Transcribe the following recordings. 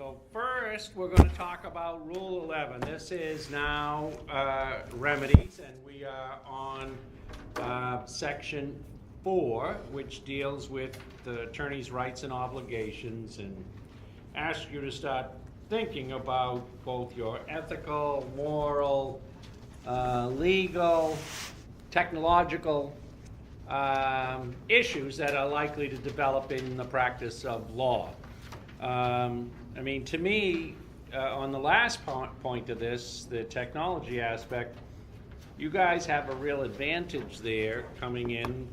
So first, we're going to talk about Rule 11. This is now remedies, and we are on Section 4, which deals with the attorney's rights and obligations, and asks you to start thinking about both your ethical, moral, legal, technological issues that are likely to develop in the practice of law. I mean, to me, on the last point of this, the technology aspect, you guys have a real advantage there coming in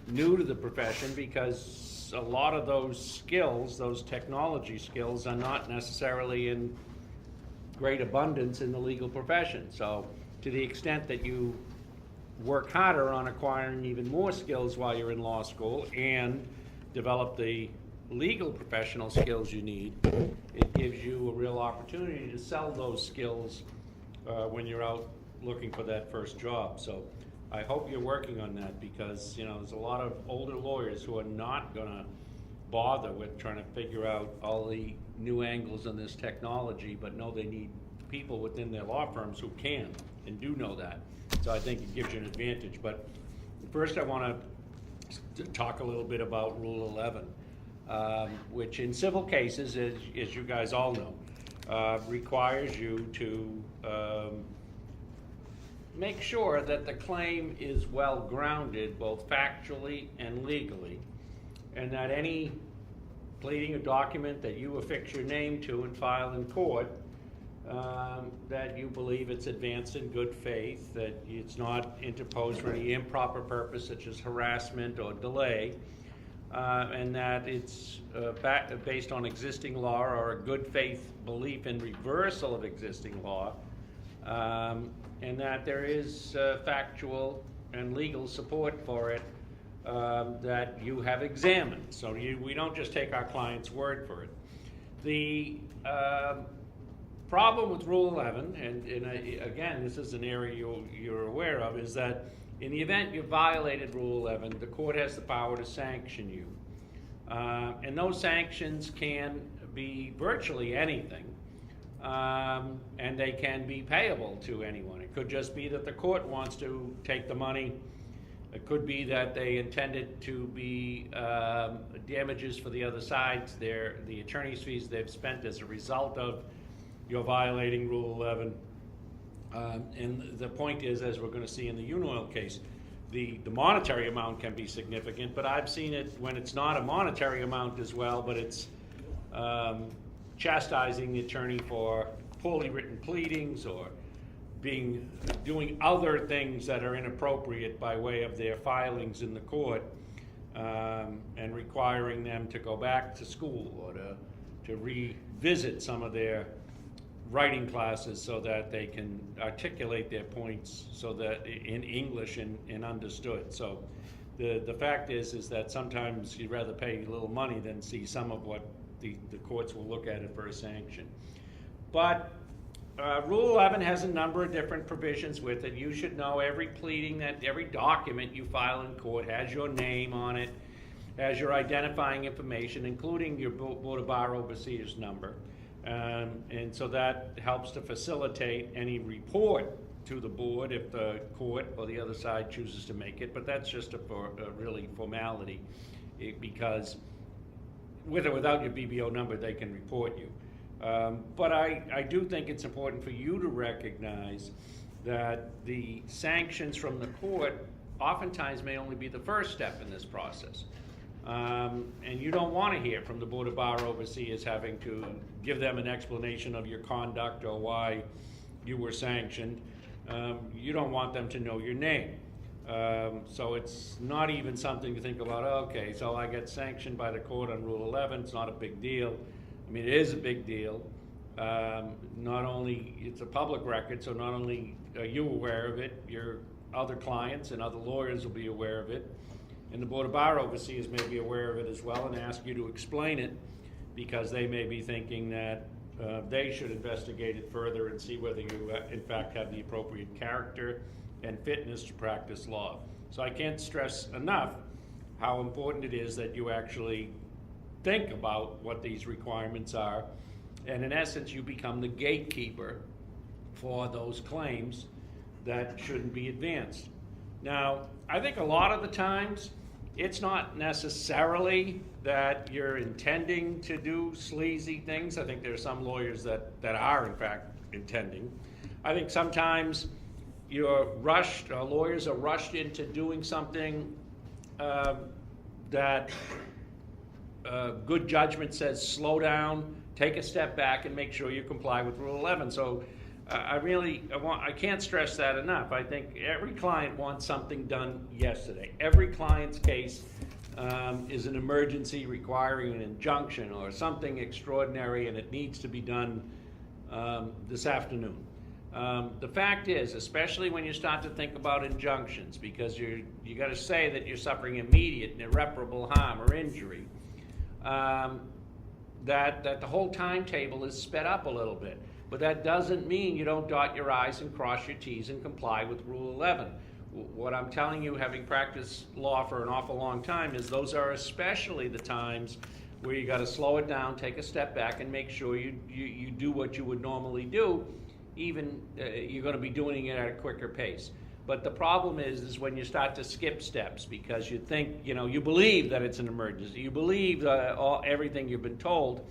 new to the profession, because a lot of those skills, those technology skills, are not necessarily in great abundance in the legal profession. So to the extent that you work harder on acquiring even more skills while you're in law school and develop the legal professional skills you need, it gives you a real opportunity to sell those skills when you're out looking for that first job. So I hope you're working on that, because there's a lot of older lawyers who are not gonna bother with trying to figure out all the new angles on this technology, but know they need people within their law firms who can and do know that. So I think it gives you an advantage. But first I want to talk a little bit about Rule 11. Which in civil cases, as you guys all know, requires you to make sure that the claim is well grounded, both factually and legally, and that any pleading or document that you affix your name to and file in court, that you believe it's advanced in good faith, that it's not interposed for any improper purpose such as harassment or delay, and that it's based on existing law or a good faith belief in reversal of existing law, and that there is factual and legal support for it that you have examined. So we don't just take our client's word for it. The problem with Rule 11, and again, this is an area you're aware of, is that in the event you violated Rule 11, the court has the power to sanction you. And those sanctions can be virtually anything, and they can be payable to anyone. It could just be that the court wants to take the money. It could be that they intended to be damages for the other side, the attorney's fees they've spent as a result of your violating Rule 11. And the point is, as we're going to see in the Unoil case, the monetary amount can be significant, but I've seen it when it's not a monetary amount as well, but it's chastising the attorney for poorly written pleadings or doing other things that are inappropriate by way of their filings in the court, and requiring them to go back to school or to revisit some of their writing classes so that they can articulate their points so that in English and understood. So the fact is that sometimes you'd rather pay a little money than see some of what the courts will look at it for a sanction. But Rule 11 has a number of different provisions with it. You should know every document you file in court has your name on it, has your identifying information, including your Board of Bar Overseers number. And so that helps to facilitate any report to the board if the court or the other side chooses to make it, but that's just a really formality, because with or without your BBO number, they can report you. But I do think it's important for you to recognize that the sanctions from the court oftentimes may only be the first step in this process. And you don't want to hear from the Board of Bar Overseers having to give them an explanation of your conduct or why you were sanctioned. You don't want them to know your name. So it's not even something to think about, okay, so I get sanctioned by the court on Rule 11, it's not a big deal. I mean, it is a big deal. Not only, it's a public record, so not only are you aware of it, your other clients and other lawyers will be aware of it. And the Board of Bar Overseers may be aware of it as well and ask you to explain it, because they may be thinking that they should investigate it further and see whether you in fact have the appropriate character and fitness to practice law. So I can't stress enough how important it is that you actually think about what these requirements are. And in essence, you become the gatekeeper for those claims that shouldn't be advanced. Now, I think a lot of the times, it's not necessarily that you're intending to do sleazy things. I think there are some lawyers that are, in fact, intending. I think sometimes lawyers are rushed into doing something that good judgment says slow down, take a step back, and make sure you comply with Rule 11. So I can't stress that enough. I think every client wants something done yesterday. Every client's case is an emergency requiring an injunction or something extraordinary, and it needs to be done this afternoon. The fact is, especially when you start to think about injunctions, because you got to say that you're suffering immediate and irreparable harm or injury, that the whole timetable is sped up a little bit. But that doesn't mean you don't dot your I's and cross your T's and comply with Rule 11. What I'm telling you, having practiced law for an awful long time, is those are especially the times where you got to slow it down, take a step back, and make sure you do what you would normally do, even you're going to be doing it at a quicker pace. But the problem is when you start to skip steps because you think, you believe that it's an emergency, you believe everything you've been told,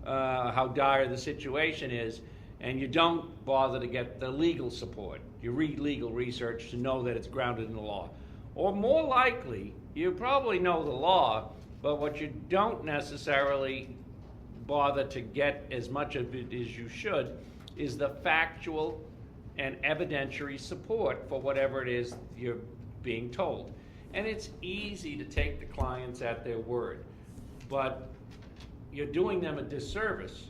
how dire the situation is, and you don't bother to get the legal support. You read legal research to know that it's grounded in the law. Or more likely, you probably know the law, but what you don't necessarily bother to get as much of it as you should is the factual and evidentiary support for whatever it is you're being told. And it's easy to take the clients at their word, but you're doing them a disservice,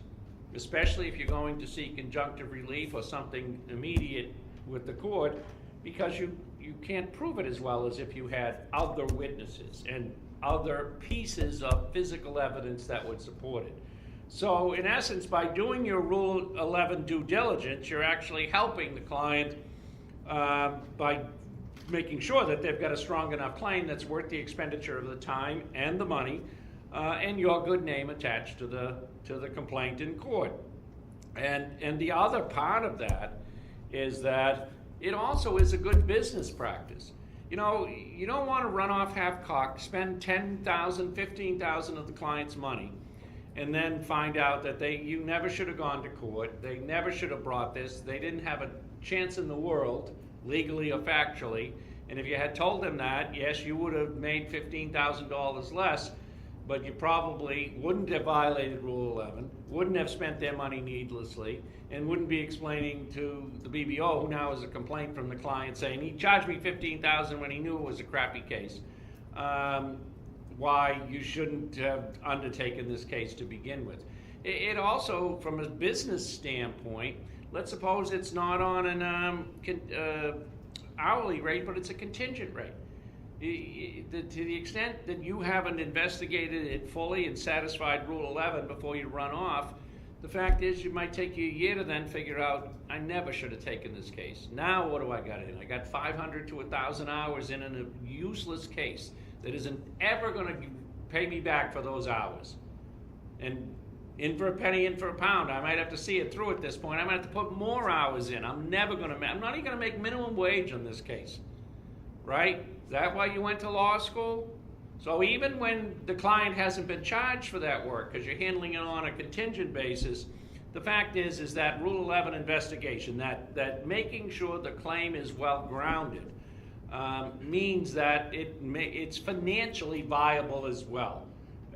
especially if you're going to seek injunctive relief or something immediate with the court, because you can't prove it as well as if you had other witnesses and other pieces of physical evidence that would support it. So in essence, by doing your Rule 11 due diligence, you're actually helping the client by making sure that they've got a strong enough claim that's worth the expenditure of the time and the money and your good name attached to the complaint in court. And the other part of that is that it also is a good business practice. You don't want to run off half-cocked, spend $10,000, $15,000 of the client's money, and then find out that you never should have gone to court, they never should have brought this, they didn't have a chance in the world, legally or factually, and if you had told them that, yes, you would have made $15,000 less, but you probably wouldn't have violated Rule 11, wouldn't have spent their money needlessly, and wouldn't be explaining to the BBO, who now has a complaint from the client saying he charged me $15,000 when he knew it was a crappy case, why you shouldn't have undertaken this case to begin with. It also, from a business standpoint, let's suppose it's not on an hourly rate, but it's a contingent rate. To the extent that you haven't investigated it fully and satisfied Rule 11 before you run off, the fact is it might take you a year to then figure out, I never should have taken this case. Now what do I got in? I got 500 to 1,000 hours in a useless case that isn't ever going to pay me back for those hours. And in for a penny, in for a pound. I might have to see it through at this point. I might have to put more hours in. I'm not even going to make minimum wage on this case. Right? Is that why you went to law school? So even when the client hasn't been charged for that work, because you're handling it on a contingent basis, the fact is that Rule 11 investigation, that making sure the claim is well grounded, means that it's financially viable as well.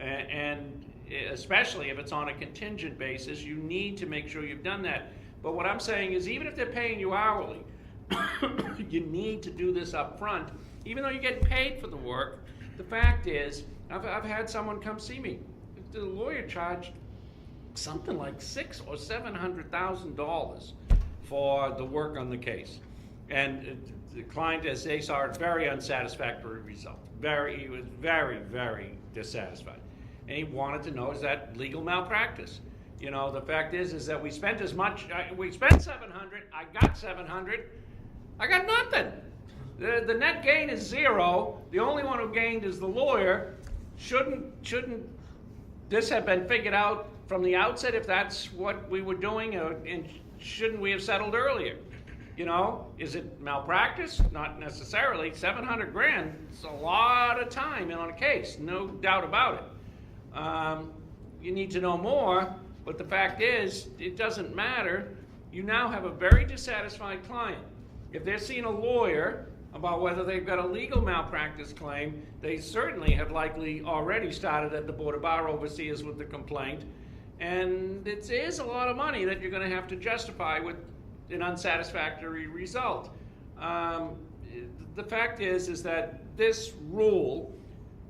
And especially if it's on a contingent basis, you need to make sure you've done that. But what I'm saying is, even if they're paying you hourly, you need to do this up front. Even though you're getting paid for the work, the fact is, I've had someone come see me. The lawyer charged something like $600,000 or $700,000 for the work on the case. And the client, as they saw, a very unsatisfactory result. He was very, very dissatisfied. And he wanted to know, is that legal malpractice? The fact is that we spent we spent $700, I got $700, I got nothing. The net gain is zero. The only one who gained is the lawyer. Shouldn't this have been figured out from the outset if that's what we were doing, and shouldn't we have settled earlier? You know, is it malpractice? Not necessarily. 700 grand is a lot of time in on a case, no doubt about it. You need to know more, but the fact is, it doesn't matter. You now have a very dissatisfied client. If they're seeing a lawyer about whether they've got a legal malpractice claim, they certainly have likely already started at the Board of Bar Overseers with the complaint. And it is a lot of money that you're going to have to justify with an unsatisfactory result. The fact is that this rule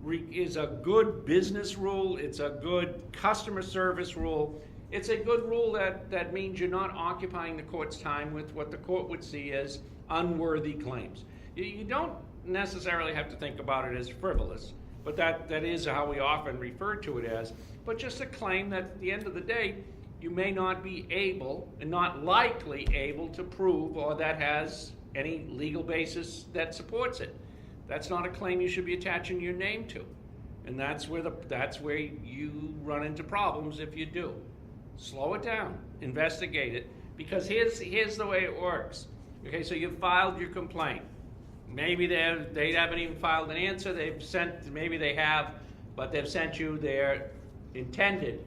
is a good business rule. It's a good customer service rule. It's a good rule that means you're not occupying the court's time with what the court would see as unworthy claims. You don't necessarily have to think about it as frivolous, but that is how we often refer to it as, but just a claim that at the end of the day, you may not be able and not likely able to prove, or that has any legal basis that supports it. That's not a claim you should be attaching your name to. And that's where you run into problems if you do. Slow it down, investigate it, because here's the way it works. Okay, so you've filed your complaint. Maybe they haven't even filed an answer. Maybe they have, but they've sent you their intended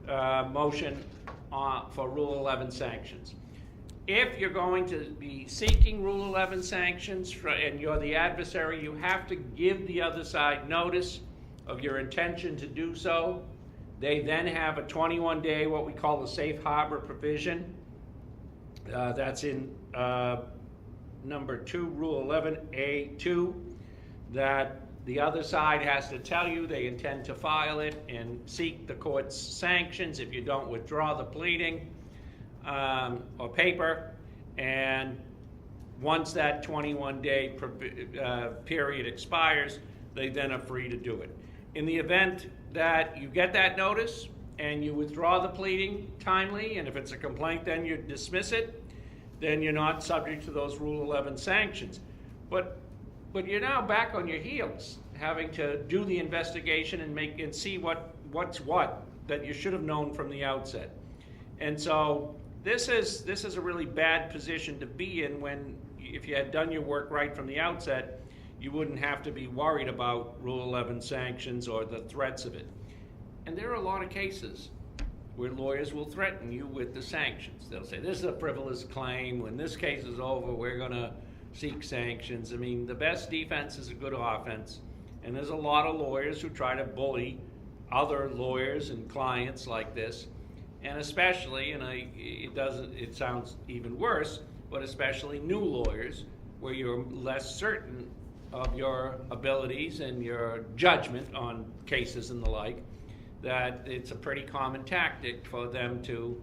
motion for Rule 11 sanctions. If you're going to be seeking Rule 11 sanctions and you're the adversary, you have to give the other side notice of your intention to do so. They then have a 21-day, what we call the safe harbor provision. That's in number 2, Rule 11A2, that the other side has to tell you they intend to file it and seek the court's sanctions if you don't withdraw the pleading or paper. And once that 21-day period expires, they then are free to do it. In the event that you get that notice and you withdraw the pleading timely, and if it's a complaint, then you dismiss it, then you're not subject to those Rule 11 sanctions. But you're now back on your heels, having to do the investigation and see what's what that you should have known from the outset. And so this is a really bad position to be in when, if you had done your work right from the outset, you wouldn't have to be worried about Rule 11 sanctions or the threats of it. And there are a lot of cases where lawyers will threaten you with the sanctions. They'll say, this is a frivolous claim. When this case is over, we're going to seek sanctions. I mean, the best defense is a good offense. And there's a lot of lawyers who try to bully other lawyers and clients like this. And especially, it sounds even worse, but especially new lawyers, where you're less certain of your abilities and your judgment on cases and the like, that it's a pretty common tactic for them to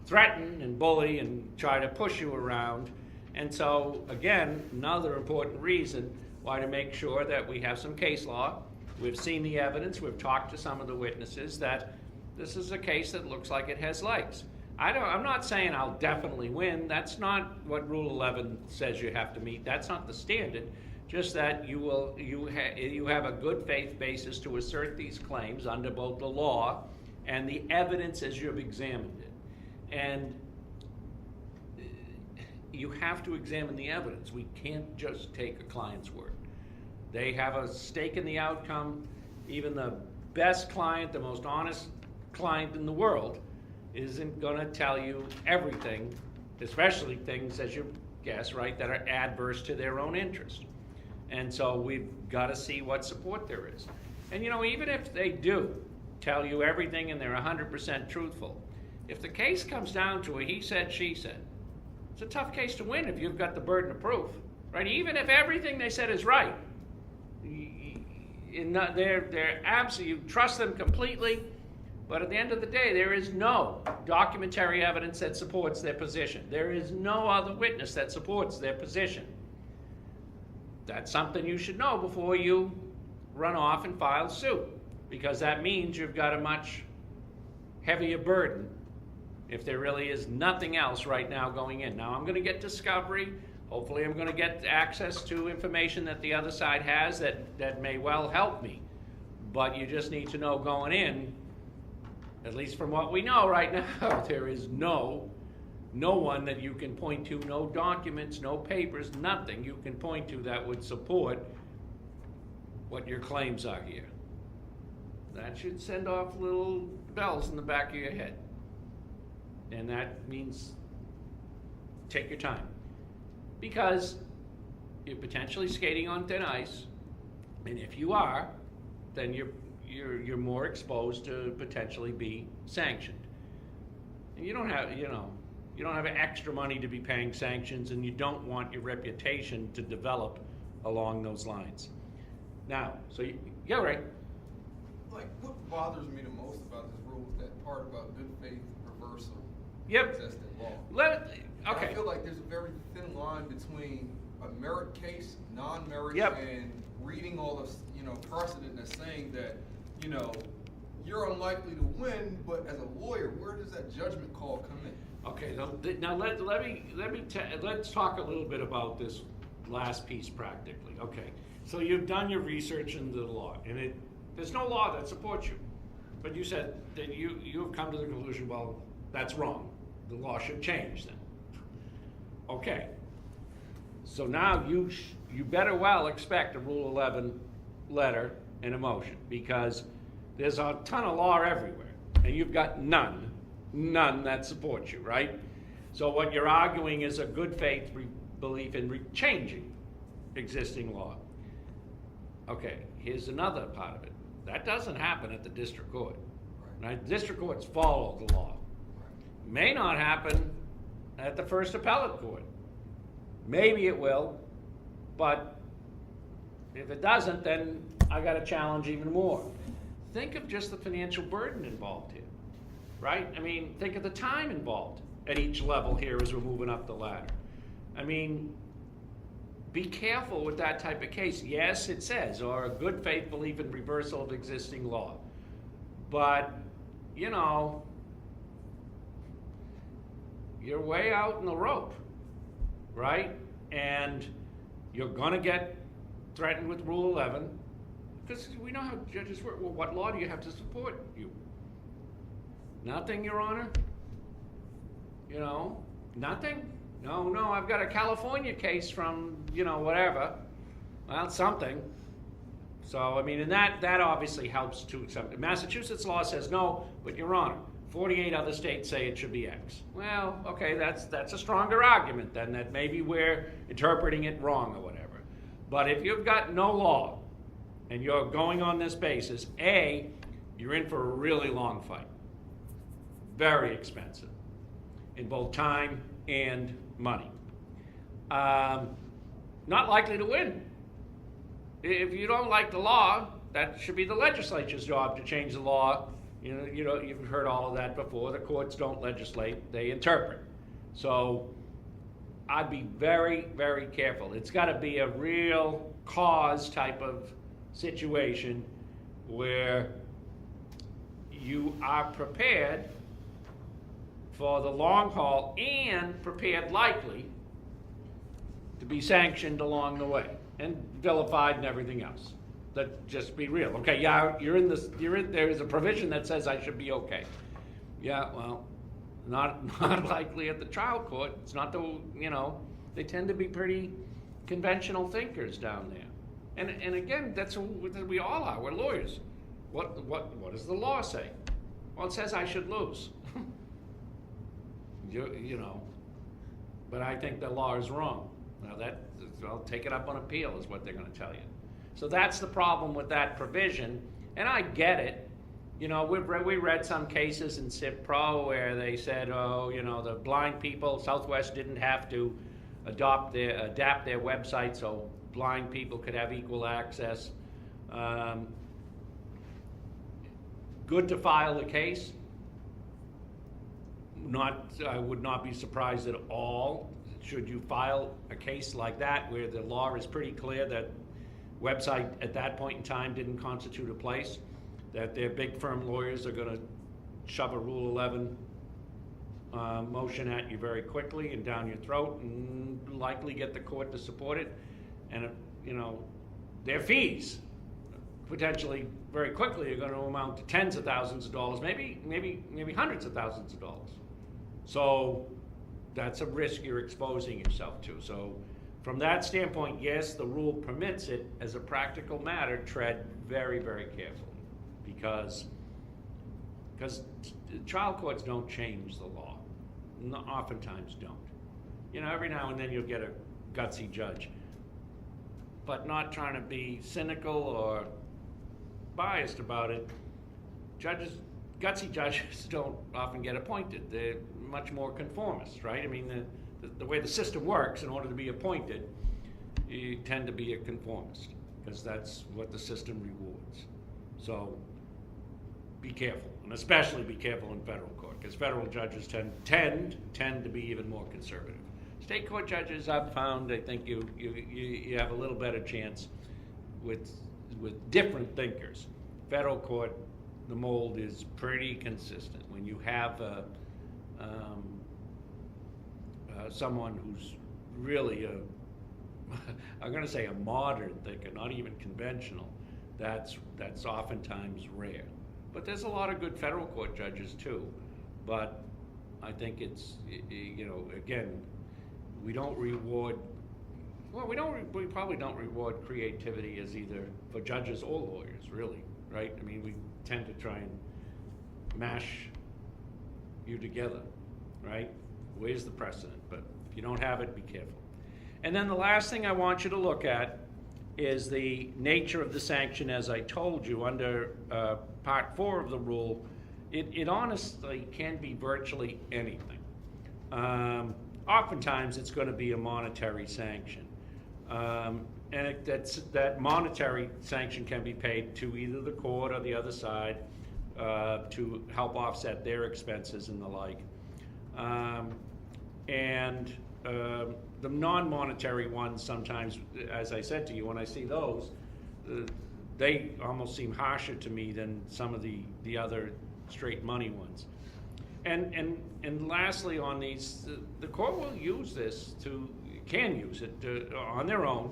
threaten and bully and try to push you around. And so, again, another important reason why to make sure that we have some case law. We've seen the evidence, we've talked to some of the witnesses, that this is a case that looks like it has legs. I'm not saying I'll definitely win. That's not what Rule 11 says you have to meet. That's not the standard. Just that you have a good faith basis to assert these claims under both the law and the evidence as you've examined it. And you have to examine the evidence. We can't just take a client's word. They have a stake in the outcome. Even the best client, the most honest client in the world, isn't going to tell you everything, especially things, as you guess, right, that are adverse to their own interest. And so we've got to see what support there is. And even if they do tell you everything and they're 100% truthful, if the case comes down to a he said, she said, it's a tough case to win if you've got the burden of proof, right? Even if everything they said is right, they're absolutely, you trust them completely, but at the end of the day, there is no documentary evidence that supports their position. There is no other witness that supports their position. That's something you should know before you run off and file suit, because that means you've got a much heavier burden if there really is nothing else right now going in. Now, I'm going to get discovery. Hopefully, I'm going to get access to information that the other side has that may well help me. But you just need to know going in, at least from what we know right now, there is no one that you can point to, no documents, no papers, nothing you can point to that would support what your claims are here. That should send off little bells in the back of your head. And that means take your time. Because you're potentially skating on thin ice, and if you are, then you're more exposed to potentially be sanctioned. And you don't have extra money to be paying sanctions, and you don't want your reputation to develop along those lines. Now, yeah, right. Like, what bothers me the most about this rule is that part about good faith reversal. Yep. of existing law. Okay. I feel like there's a very thin line between a merit case, non-merit, Yep. and reading all this, precedent that's saying that, you're unlikely to win, but as a lawyer, where does that judgment call come in? Okay, now let's talk a little bit about this last piece practically. Okay, so you've done your research into the law, and there's no law that supports you. But you said that you have come to the conclusion, well, that's wrong. The law should change then. Okay, so now you better well expect a Rule 11 letter and a motion, because there's a ton of law everywhere, and you've got none that supports you, right? So what you're arguing is a good faith belief in changing existing law. Okay, here's another part of it. That doesn't happen at the district court. Right? District courts follow the law. May not happen at the first appellate court. Maybe it will, but if it doesn't, then I got to challenge even more. Think of just the financial burden involved here, right? I mean, think of the time involved at each level here as we're moving up the ladder. I mean, be careful with that type of case. Yes, it says, or a good faith belief in reversal of existing law. But, you're way out in the rope, right? And you're gonna get threatened with Rule 11, because we know how judges work. Well, what law do you have to support you? Nothing, Your Honor? Nothing? No, I've got a California case from, whatever. Well, something. So, I mean, and that obviously helps to accept it. Massachusetts law says no, but Your Honor, 48 other states say it should be X. Well, okay, that's a stronger argument then, that maybe we're interpreting it wrong or whatever. But if you've got no law and you're going on this basis, A, you're in for a really long fight. Very expensive in both time and money. Not likely to win. If you don't like the law, that should be the legislature's job to change the law. You've heard all of that before. The courts don't legislate, they interpret. So I'd be very, very careful. It's got to be a real cause type of situation where you are prepared for the long haul and prepared likely to be sanctioned along the way and vilified and everything else. Let's just be real. Okay, yeah, there is a provision that says I should be okay. Yeah, well, not likely at the trial court. It's not they tend to be pretty conventional thinkers down there. And again, that's who we all are. We're lawyers. What does the law say? Well, it says I should lose. But I think the law is wrong. Now I'll take it up on appeal is what they're going to tell you. So that's the problem with that provision, and I get it. We read some cases in Civ Pro where they said, the blind people, Southwest didn't have to adapt their website so blind people could have equal access. Good to file the case. I would not be surprised at all should you file a case like that where the law is pretty clear that website at that point in time didn't constitute a place, that their big firm lawyers are going to shove a Rule 11 motion at you very quickly and down your throat and likely get the court to support it. And, their fees potentially, very quickly, are gonna amount to tens of thousands of dollars, maybe hundreds of thousands of dollars. So that's a risk you're exposing yourself to. So from that standpoint, yes, the rule permits it. As a practical matter, tread very, very carefully, because trial courts don't change the law. Oftentimes don't. You know, every now and then you'll get a gutsy judge, but not trying to be cynical or biased about it. Gutsy judges don't often get appointed. They're much more conformist, right? I mean, the way the system works, in order to be appointed, you tend to be a conformist, because that's what the system rewards. So be careful, and especially be careful in federal court, because federal judges tend to be even more conservative. State court judges, I've found, I think you have a little better chance with different thinkers. Federal court, the mold is pretty consistent. When you have someone who's really I'm going to say a modern thinker, not even conventional, that's oftentimes rare. But there's a lot of good federal court judges too. But I think it's, you know, again, we probably don't reward creativity as either for judges or lawyers, really, right? I mean, we tend to try and mash you together, right? Where's the precedent? But if you don't have it, be careful. And then the last thing I want you to look at is the nature of the sanction. As I told you, under Part 4 of the rule, it honestly can be virtually anything. Oftentimes, it's going to be a monetary sanction. And that monetary sanction can be paid to either the court or the other side to help offset their expenses and the like. The non-monetary ones, sometimes, as I said to you, when I see those, they almost seem harsher to me than some of the other straight money ones. And lastly, on these, the court will use this can use it on their own,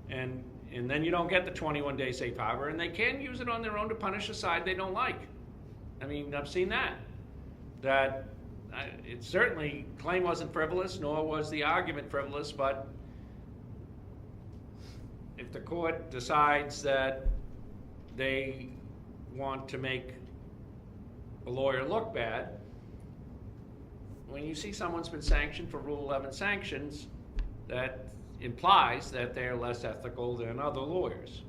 and then you don't get the 21-day safe harbor, and they can use it on their own to punish a side they don't like. I mean, I've seen that. It certainly, claim wasn't frivolous, nor was the argument frivolous, but if the court decides that they want to make a lawyer look bad, when you see someone's been sanctioned for Rule 11 sanctions, that implies that they're less ethical than other lawyers.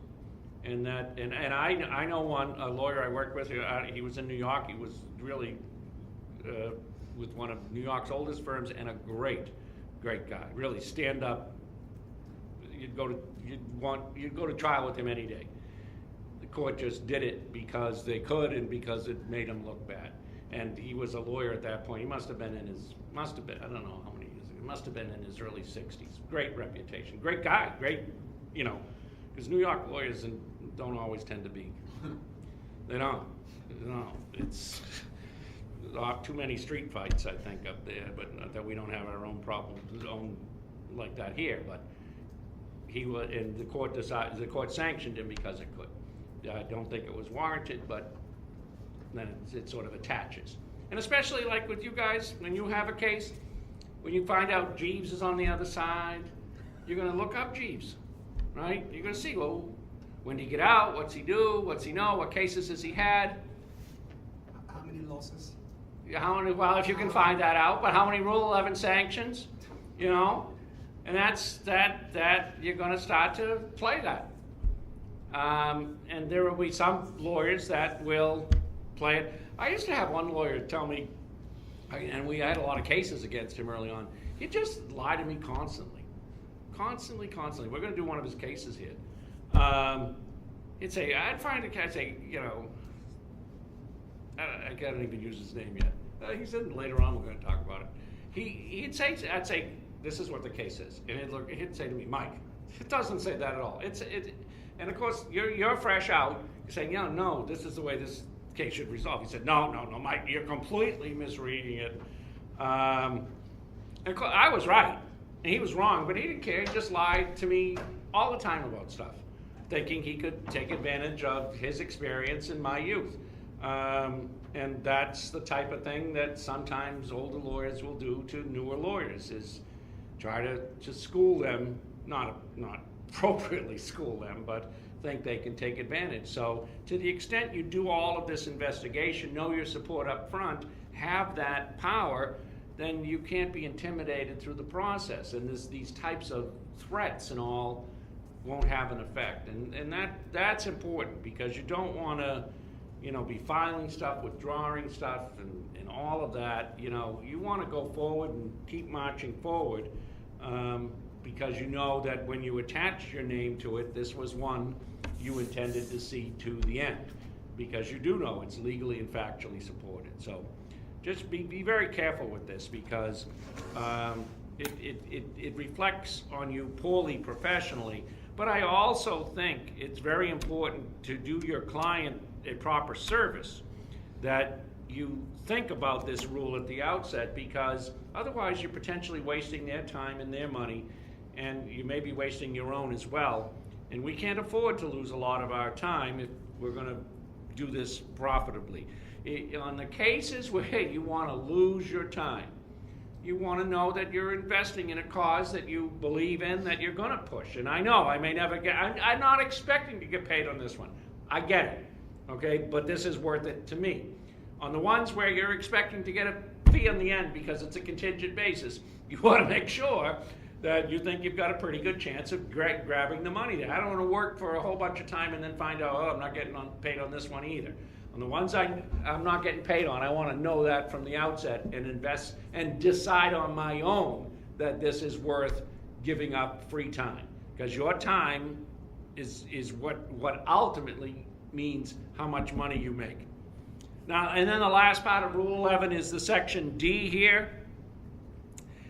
And I know a lawyer I worked with, he was in New York, he was really with one of New York's oldest firms, and a great guy, really stand up. You'd go to trial with him any day. The court just did it because they could and because it made him look bad. And he was a lawyer at that point. He must have been, I don't know how many years ago, he must have been in his early 60s. Great reputation, great guy, because New York lawyers don't always tend to be. They don't. It's too many street fights, I think, up there, but not that we don't have our own problems like that here. But he was, and the court sanctioned him because it could. I don't think it was warranted, but then it sort of attaches. And especially like with you guys, when you have a case, when you find out Jeeves is on the other side, you're going to look up Jeeves, right? You're going to see, well, when did he get out? What's he do? What's he know? What cases has he had? How many losses? Well, if you can find that out, but how many Rule 11 sanctions, you know? And that you're going to start to play that. And there will be some lawyers that will play it. I used to have one lawyer tell me, and we had a lot of cases against him early on, he'd just lie to me constantly. We're going to do one of his cases here. He'd say, I'd say, you know, I can't even use his name yet. He said later on we're going to talk about it. I'd say, this is what the case is. And he'd say to me, Mike, it doesn't say that at all. And of course, you're fresh out. You're saying, no, this is the way this case should resolve. He said, no, Mike, you're completely misreading it. And of course, I was right, and he was wrong, but he didn't care. He just lied to me all the time about stuff. thinking he could take advantage of his experience in my youth. And that's the type of thing that sometimes older lawyers will do to newer lawyers, is try to school them, not appropriately school them, but think they can take advantage. So to the extent you do all of this investigation, know your support up front, have that power, then you can't be intimidated through the process. And these types of threats and all won't have an effect. And that's important, because you don't want to, be filing stuff, withdrawing stuff, and all of that. You want to go forward and keep marching forward, because you know that when you attach your name to it, this was one you intended to see to the end, because you do know it's legally and factually supported. So just be very careful with this, because it reflects on you poorly professionally. But I also think it's very important to do your client a proper service, that you think about this rule at the outset, because otherwise you're potentially wasting their time and their money, and you may be wasting your own as well. And we can't afford to lose a lot of our time if we're going to do this profitably. On the cases where you want to lose your time, you want to know that you're investing in a cause that you believe in, that you're going to push. And I know I may never get, I'm not expecting to get paid on this one. I get it, okay? But this is worth it to me. On the ones where you're expecting to get a fee on the end because it's a contingent basis, you want to make sure that you think you've got a pretty good chance of grabbing the money there. I don't want to work for a whole bunch of time and then find out, I'm not getting paid on this one either. On the ones I'm not getting paid on, I want to know that from the outset and invest and decide on my own that this is worth giving up free time. Because your time is what ultimately means how much money you make. Now, and then the last part of Rule 11 is the Section D here.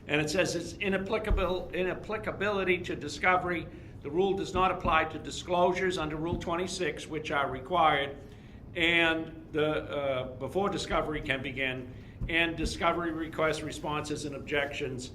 And it says it's inapplicability to discovery. The rule does not apply to disclosures under Rule 26, which are required, and before discovery can begin, and discovery requests, responses, and objections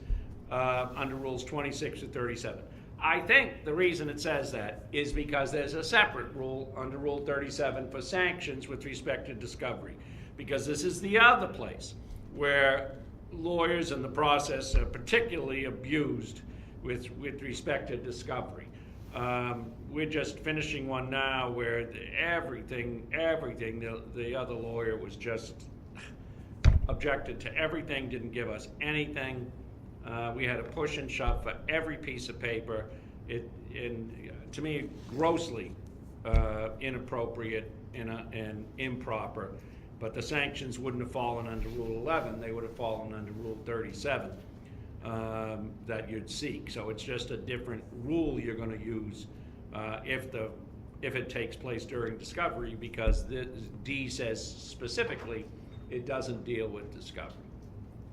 under Rules 26 to 37. I think the reason it says that is because there's a separate rule under Rule 37 for sanctions with respect to discovery, because this is the other place where lawyers in the process are particularly abused with respect to discovery. We're just finishing one now where everything, the other lawyer was just objected to everything, didn't give us anything. We had a push and shove for every piece of paper. To me, grossly inappropriate and improper. But the sanctions wouldn't have fallen under Rule 11, they would have fallen under Rule 37 that you'd seek. So it's just a different rule you're going to use if it takes place during discovery, because the D says specifically it doesn't deal with discovery.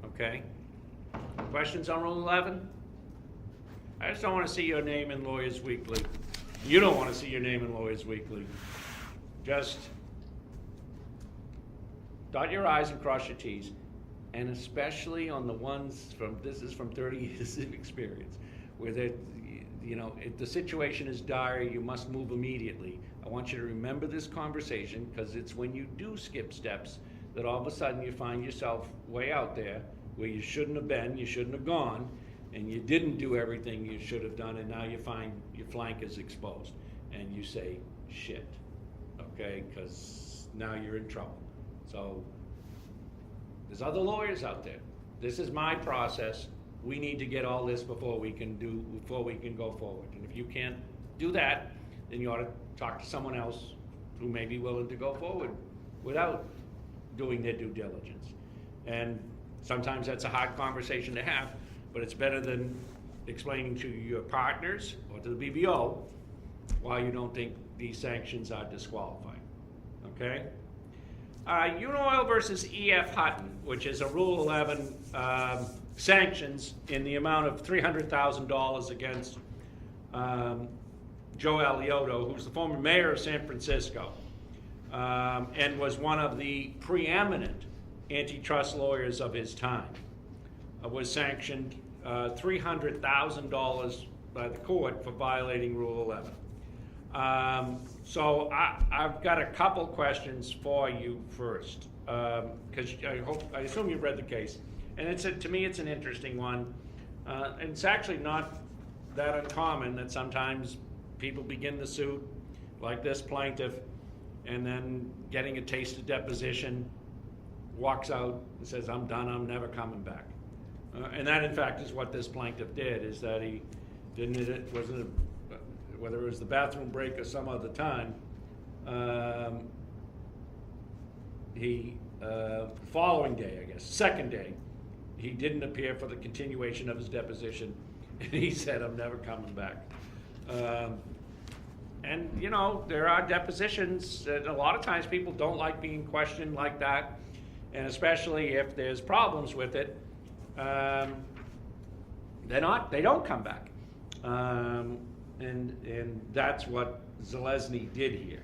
Okay? Questions on Rule 11? I just don't want to see your name in Lawyers Weekly. You don't want to see your name in Lawyers Weekly. Just dot your I's and cross your T's, and especially on the ones this is from 30 years of experience, where if the situation is dire, you must move immediately. I want you to remember this conversation, because it's when you do skip steps that all of a sudden you find yourself way out there where you shouldn't have been, you shouldn't have gone, and you didn't do everything you should have done, and now you find your flank is exposed, and you say, shit, okay, because now you're in trouble. So there's other lawyers out there. This is my process. We need to get all this before we can go forward. And if you can't do that, then you ought to talk to someone else who may be willing to go forward without doing their due diligence. And sometimes that's a hard conversation to have, but it's better than explaining to your partners or to the BBO why you don't think these sanctions are disqualifying. Okay? Unoil versus E.F. Hutton, which is a Rule 11 sanctions in the amount of $300,000 against Joe Alioto, who's the former mayor of San Francisco, and was one of the preeminent antitrust lawyers of his time, was sanctioned $300,000 by the court for violating Rule 11. So I've got a couple questions for you first, because I assume you've read the case, and to me it's an interesting one. And it's actually not that uncommon that sometimes people begin the suit, like this plaintiff, and then getting a taste of deposition, walks out and says, "I'm done, I'm never coming back." And that in fact is what this plaintiff did, is that he didn't, whether it was the bathroom break or some other time, following day, I guess, second day, he didn't appear for the continuation of his deposition, and he said, "I'm never coming back." And you know, there are depositions, and a lot of times people don't like being questioned like that, and especially if there's problems with it, they don't come back. And that's what Zelezny did here.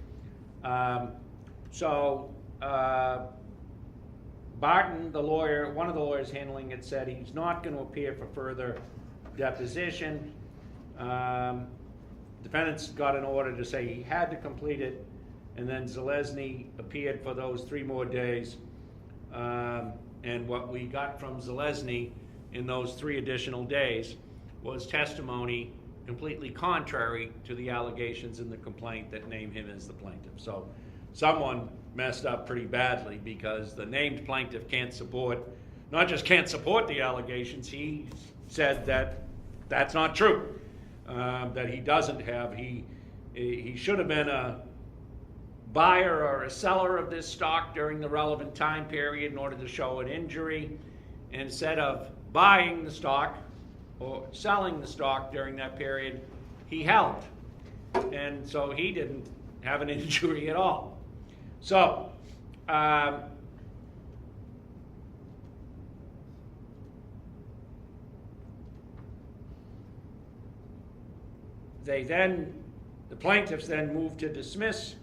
Barton, the lawyer, one of the lawyers handling it, said he's not going to appear for further deposition. Defendants got an order to say he had to complete it, and then Zelezny appeared for those 3 more days. And what we got from Zelezny in those 3 additional days was testimony completely contrary to the allegations in the complaint that name him as the plaintiff. So someone messed up pretty badly, because the named plaintiff not just can't support the allegations, he said that that's not true, that he doesn't have, he should have been a buyer or a seller of this stock during the relevant time period in order to show an injury. Instead of buying the stock or selling the stock during that period, he held. And so he didn't have an injury at all. So, the plaintiffs then moved to dismiss.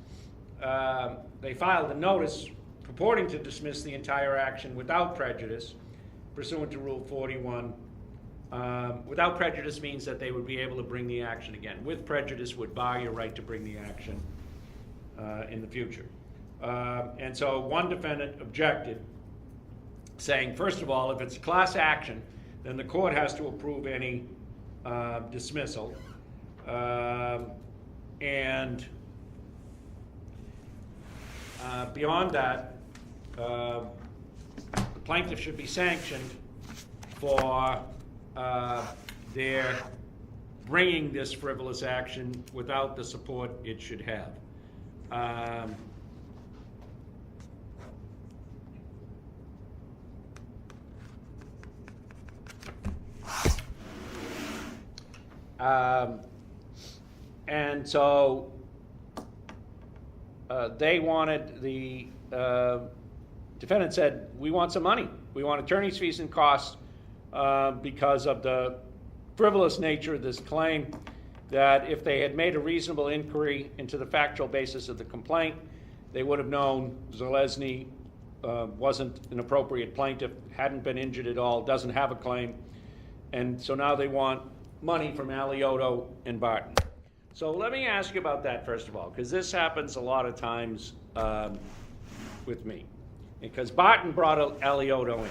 They filed a notice purporting to dismiss the entire action without prejudice, pursuant to Rule 41. Without prejudice means that they would be able to bring the action again. With prejudice would bar your right to bring the action in the future. And so one defendant objected, saying, first of all, if it's a class action, then the court has to approve any dismissal. And beyond that, the plaintiff should be sanctioned for their bringing this frivolous action without the support it should have. And so they wanted, the defendant said, we want some money. We want attorney's fees and costs because of the frivolous nature of this claim, that if they had made a reasonable inquiry into the factual basis of the complaint, they would have known Zelezny wasn't an appropriate plaintiff, hadn't been injured at all, doesn't have a claim. And so now they want money from Alioto and Barton. So let me ask you about that first of all, because this happens a lot of times with me. Because Barton brought Alioto in.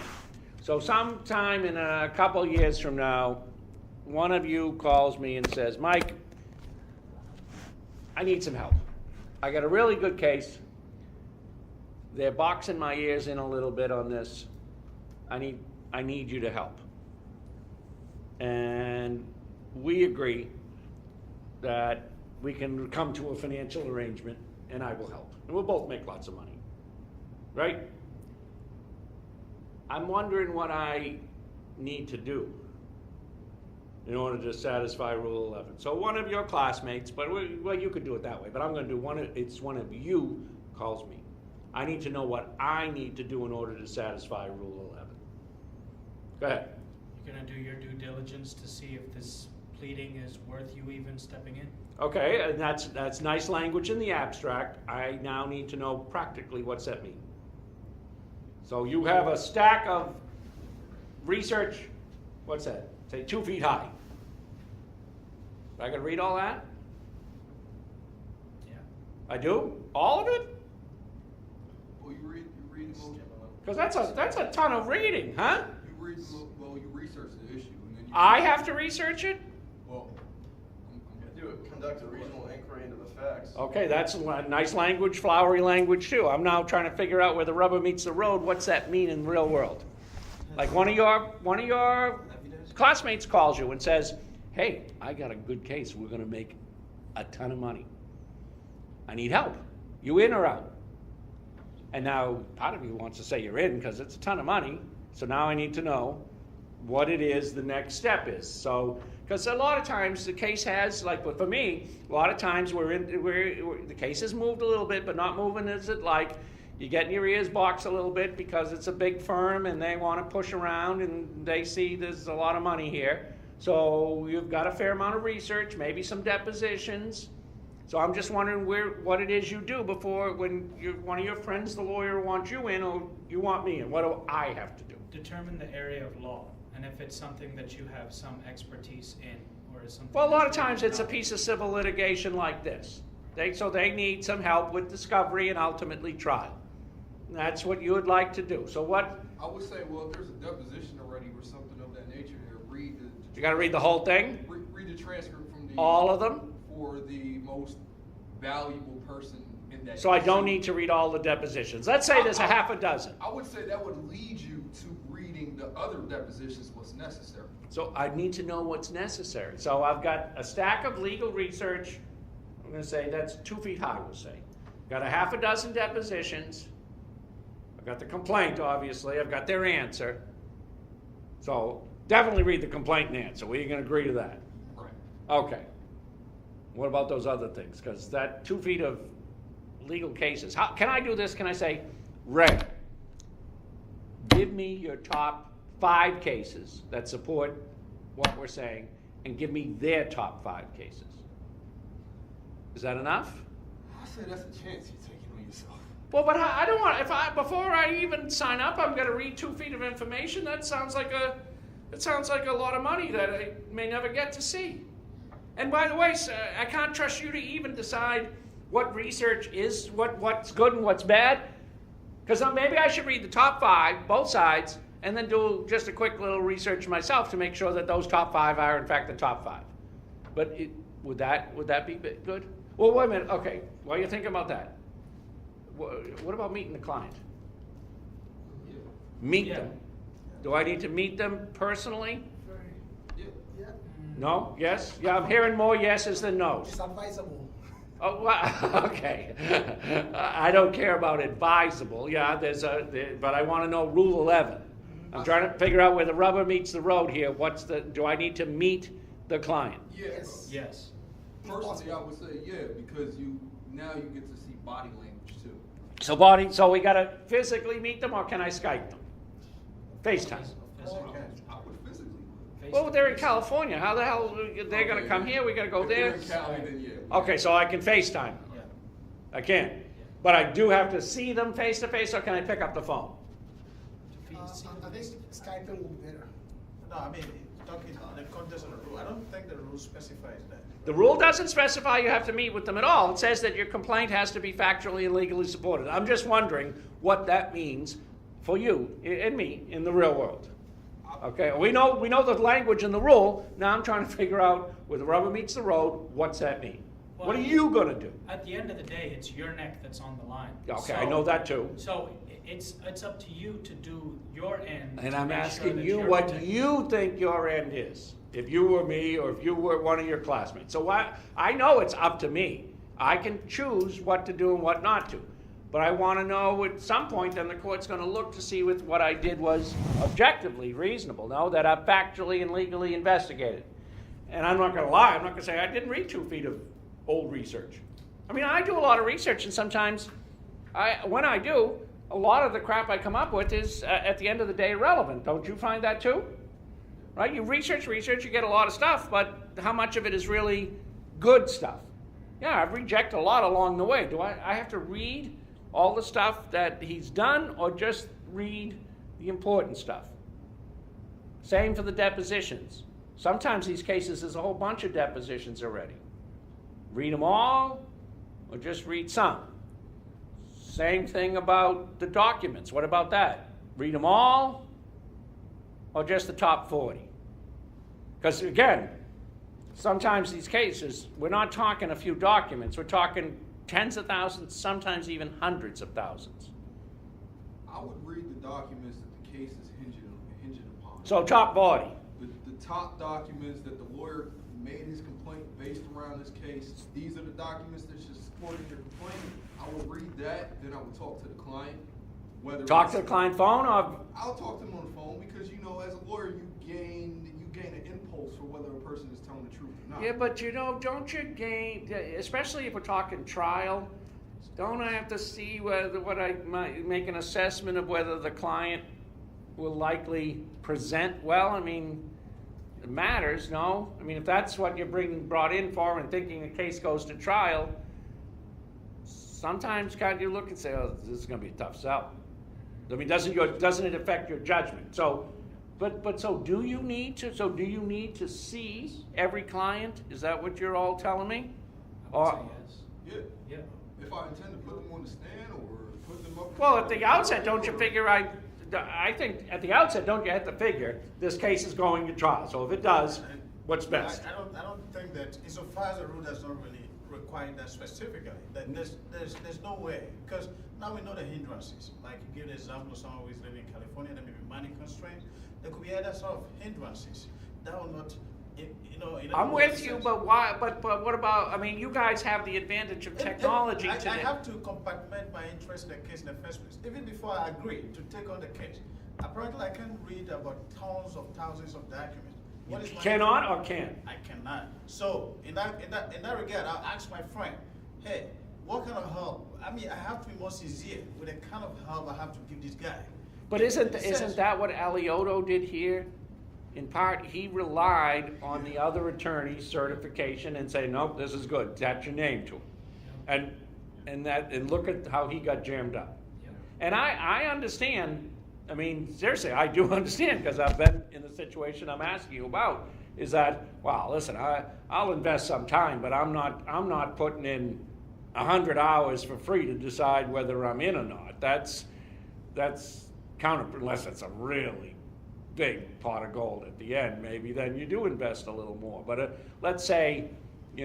So sometime in a couple years from now, one of you calls me and says, Mike, I need some help. I got a really good case. They're boxing my ears in a little bit on this. I need you to help. And we agree that we can come to a financial arrangement and I will help. And we'll both make lots of money. Right? I'm wondering what I need to do in order to satisfy Rule 11. So one of your classmates, but well, you could do it that way, but I'm going to do it's one of you calls me. I need to know what I need to do in order to satisfy Rule 11. Go ahead. You're going to do your due diligence to see if this pleading is worth you even stepping in? Okay, and that's nice language in the abstract. I now need to know practically what's that mean. So you have a stack of research, what's that? Say 2 feet high. I got to read all that? I do? All of it? Well, you read most. Because that's a ton of reading, huh? You research the issue, and then you. I have to research it? Well, Conduct a reasonable inquiry into the facts. Okay, that's nice language, flowery language too. I'm now trying to figure out where the rubber meets the road. What's that mean in the real world? Like one of your classmates calls you and says, "Hey, I got a good case. We're going to make a ton of money. I need help. You in or out?" And now part of you wants to say you're in because it's a ton of money. So now I need to know what it is the next step is. So, because a lot of times the case has, like for me, a lot of times the case has moved a little bit, but not moving as it like. You get in your ears boxed a little bit because it's a big firm and they want to push around and they see there's a lot of money here. So you've got a fair amount of research, maybe some depositions. So I'm just wondering what it is you do before when one of your friends, the lawyer, wants you in or you want me in. What do I have to do? Determine the area of law, and if it's something that you have some expertise in, or is something. Well, a lot of that's really times it's a not. piece of civil litigation like this. So they need some help with discovery and ultimately trial. And that's what you would like to do. So what, I would say, well, if there's a deposition already or something of that nature, read the. you got to read the whole thing? Read the transcript from the. All of them? For the most valuable person in that. So I don't case. need to read all the depositions. Let's say there's a half a dozen. I would say that would lead you to reading the other depositions what's necessary. So I need to know what's necessary. So I've got a stack of legal research. I'm going to say that's 2 feet high, we'll say. Got a half a dozen depositions. I've got the complaint, obviously. I've got their answer. So definitely read the complaint and answer. We can agree to that. Right. Okay. What about those other things? Because that 2 feet of legal cases. How can I do this? Can I say, Ray, give me your top 5 cases that support what we're saying, and give me their top 5 cases. Is that enough? I say that's a chance you're taking on yourself. Well, but I don't want. Before I even sign up, I'm going to read 2 feet of information. That sounds like a lot of money that I may never get to see. And by the way, sir, I can't trust you to even decide what research is, what's good and what's bad. Because maybe I should read the top 5, both sides, and then do just a quick little research myself to make sure that those top 5 are in fact the top 5. But would that be good? Well, wait a minute. Okay, while you're thinking about that, what about meeting the client? Yeah. Meet Yeah. them. Do I need to meet them personally? Yeah. Yeah, No? Yes? Yeah, I'm hearing more yeses than nos. it's advisable. Oh, well, okay. I don't care about advisable. Yeah, but I want to know Rule 11. I'm trying to figure out where the rubber meets the road here. Do I need to meet the client? Yes. Yes. Personally, I would say because now you get to see body language too. So we got to physically meet them, or can I Skype them? FaceTime. I would physically. Well, they're in California. How the hell they're going to come here? We got to go If there. they're in Cali, then yeah. Okay, so I can FaceTime. Yeah. I can. But I do have to see them face to face, or can I pick up the phone? I think Skyping will be better. No, I mean, talking in the context of the rule, I don't think the rule specifies that. The rule doesn't specify you have to meet with them at all. It says that your complaint has to be factually and legally supported. I'm just wondering what that means for you and me in the real world. Okay, we know the language in the rule. Now I'm trying to figure out where the rubber meets the road. What's that mean? What are you going to do? At the end of the day, it's your neck that's on the line. Okay, I know that too. So it's up to you to do your end. And to I'm make sure asking that you you're what protected. you think your end is. If you were me or if you were one of your classmates. So I know it's up to me. I can choose what to do and what not to. But I want to know at some point then the court's going to look to see if what I did was objectively reasonable. No, that I've factually and legally investigated. And I'm not going to lie. I'm not going to say I didn't read 2 feet of old research. I mean, I do a lot of research, and sometimes when I do, a lot of the crap I come up with is, at the end of the day, irrelevant. Don't you find that too? Right? You research, you get a lot of stuff, but how much of it is really good stuff? Yeah, I've rejected a lot along the way. Do I have to read all the stuff that he's done, or just read the important stuff? Same for the depositions. Sometimes these cases, there's a whole bunch of depositions already. Read them all, or just read some? Same thing about the documents. What about that? Read them all or just the top 40? Because again, sometimes these cases, we're not talking a few documents, we're talking tens of thousands, sometimes even hundreds of thousands. I would read the documents that the case is hinging upon. So top 40. The top documents that the lawyer made his complaint based around this case, these are the documents that should support your complaint. I will read that, then I will talk to the client. Whether Talk to the client phone or I'll talk to them on the phone because as a lawyer you gain an impulse for whether a person is telling the truth or not. yeah, but don't you gain, especially if we're talking trial, don't I have to see what I might make an assessment of whether the client will likely present well? I mean, it matters, no? I mean, if that's what you're brought in for and thinking the case goes to trial, sometimes can't you look and say, oh, this is going to be a tough sell? I mean, doesn't it affect your judgment? So, so do you need to see every client? Is that what you're all telling me? I would say yes. Yeah. Yeah. If I intend to put them on the stand or put them up. Well, at the outset, don't you figure I think at the outset, don't you have to figure this case is going to trial? So if it does, what's best? I don't think that, insofar as the rule does not really require that specifically, that there's no way, because now we know the hindrances. Like you give the example of someone who is living in California, there may be money constraints. There could be other sort of hindrances that will not, I'm with you, but why? But what about? I mean, you guys have the advantage of technology today. I have to compartment my interest in the case in the first place. Even before I agree to take on the case, apparently I can read about tons of thousands of documents. What is my Cannot interest? or can? I cannot. So in that regard, I'll ask my friend, hey, what kind of help? I mean, I have to be more sincere with the kind of help I have to give this guy. But isn't that what Alioto did here? In part, he relied on the other attorney's certification and say, nope, this is good. Attach your name to it, and look at how he got jammed up. Yeah. And I understand. I mean, seriously, I do understand because I've been in the situation I'm asking you about. Is that, well, listen, I'll invest some time, but I'm not putting in 100 hours for free to decide whether I'm in or not. That's counter, unless it's a really big pot of gold at the end, maybe then you do invest a little more. But let's say, I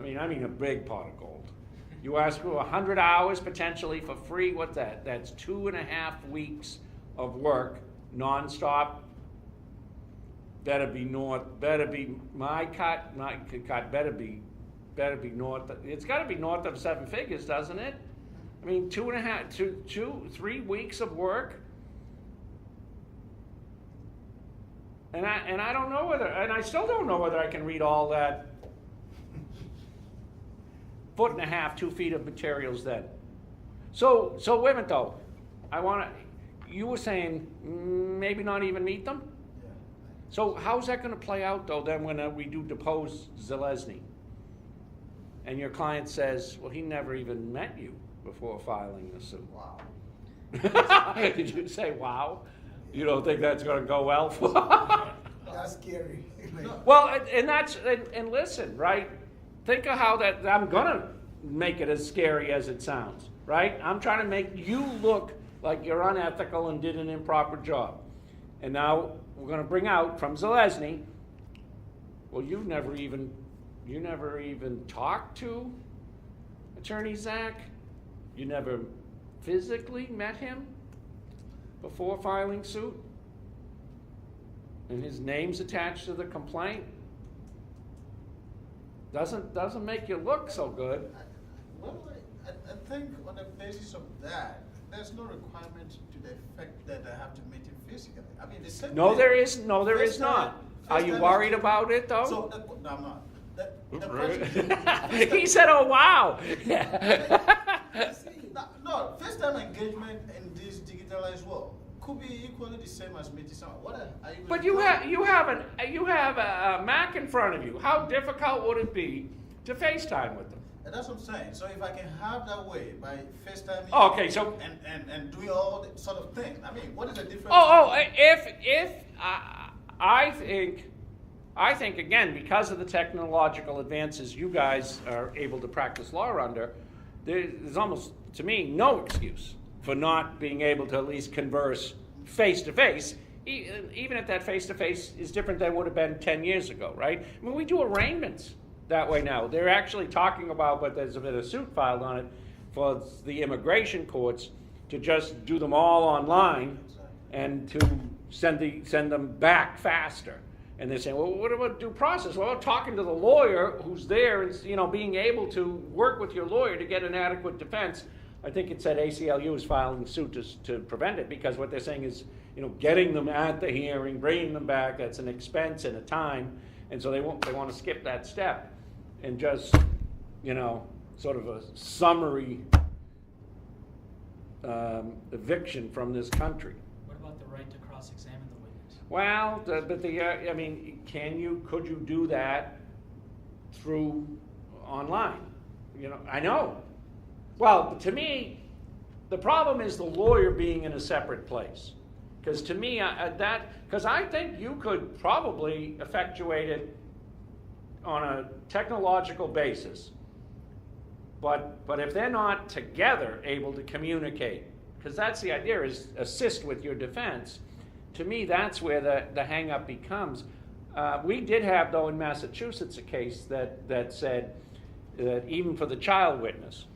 mean a big pot of gold. You ask for 100 hours potentially for free. What's that? That's 2.5 weeks of work, nonstop. Better be my cut better be north. It's got to be north of 7 figures, doesn't it? I mean, 3 weeks of work. And I don't know and I still don't know whether I can read all that 1.5 feet, 2 feet of materials then. So wait a minute though. You were saying maybe not even meet them? Yeah. So how's that going to play out though then when we do depose Zelezny? And your client says, well, he never even met you before filing the suit. Wow. Did you say wow? You don't think that's going to go well for? That's scary. Well, and listen, right? Think of how I'm going to make it as scary as it sounds, right? I'm trying to make you look like you're unethical and did an improper job. And now we're going to bring out from Zelezny, well, you never even talked to Attorney Zach? You never physically met him before filing suit? And his name's attached to the complaint? Doesn't make you look so good. Well, I think on the basis of that, there's no requirement to the effect that I have to meet him physically. I mean, the same No, thing- there is not. First Are you time worried is- about it though? So, no, I'm not. The question- He said, "Oh wow." No, first time engagement in this digitalized world could be equally the same as meeting someone. What are you? But you have a Mac in front of you. How difficult would it be to FaceTime with them? And that's what I'm saying. So if I can have that way by FaceTime Oh, okay, so- and doing all the sort of things. I mean, what is the difference? If I think I think, again, because of the technological advances you guys are able to practice law under, there's almost, to me, no excuse for not being able to at least converse face-to-face, even if that face-to-face is different than it would have been 10 years ago, right? I mean, we do arraignments that way now. They're actually talking about, but there's been a suit filed on it for the immigration courts to just do them all online and to send them back faster. And they're saying, well, what about due process? Well, talking to the lawyer who's there and, being able to work with your lawyer to get an adequate defense. I think it said ACLU is filing suit to prevent it, because what they're saying is, getting them at the hearing, bringing them back, that's an expense and a time. And so they want to skip that step and just, sort of a summary eviction from this country. What about the right to cross-examine the witness? Well, could you do that through online? I know. Well, to me, the problem is the lawyer being in a separate place. Because to me, because I think you could probably effectuate it on a technological basis. But if they're not together able to communicate, because that's the idea, is assist with your defense, to me that's where the hang-up becomes. We did have, though, in Massachusetts a case that said that even for the child witness,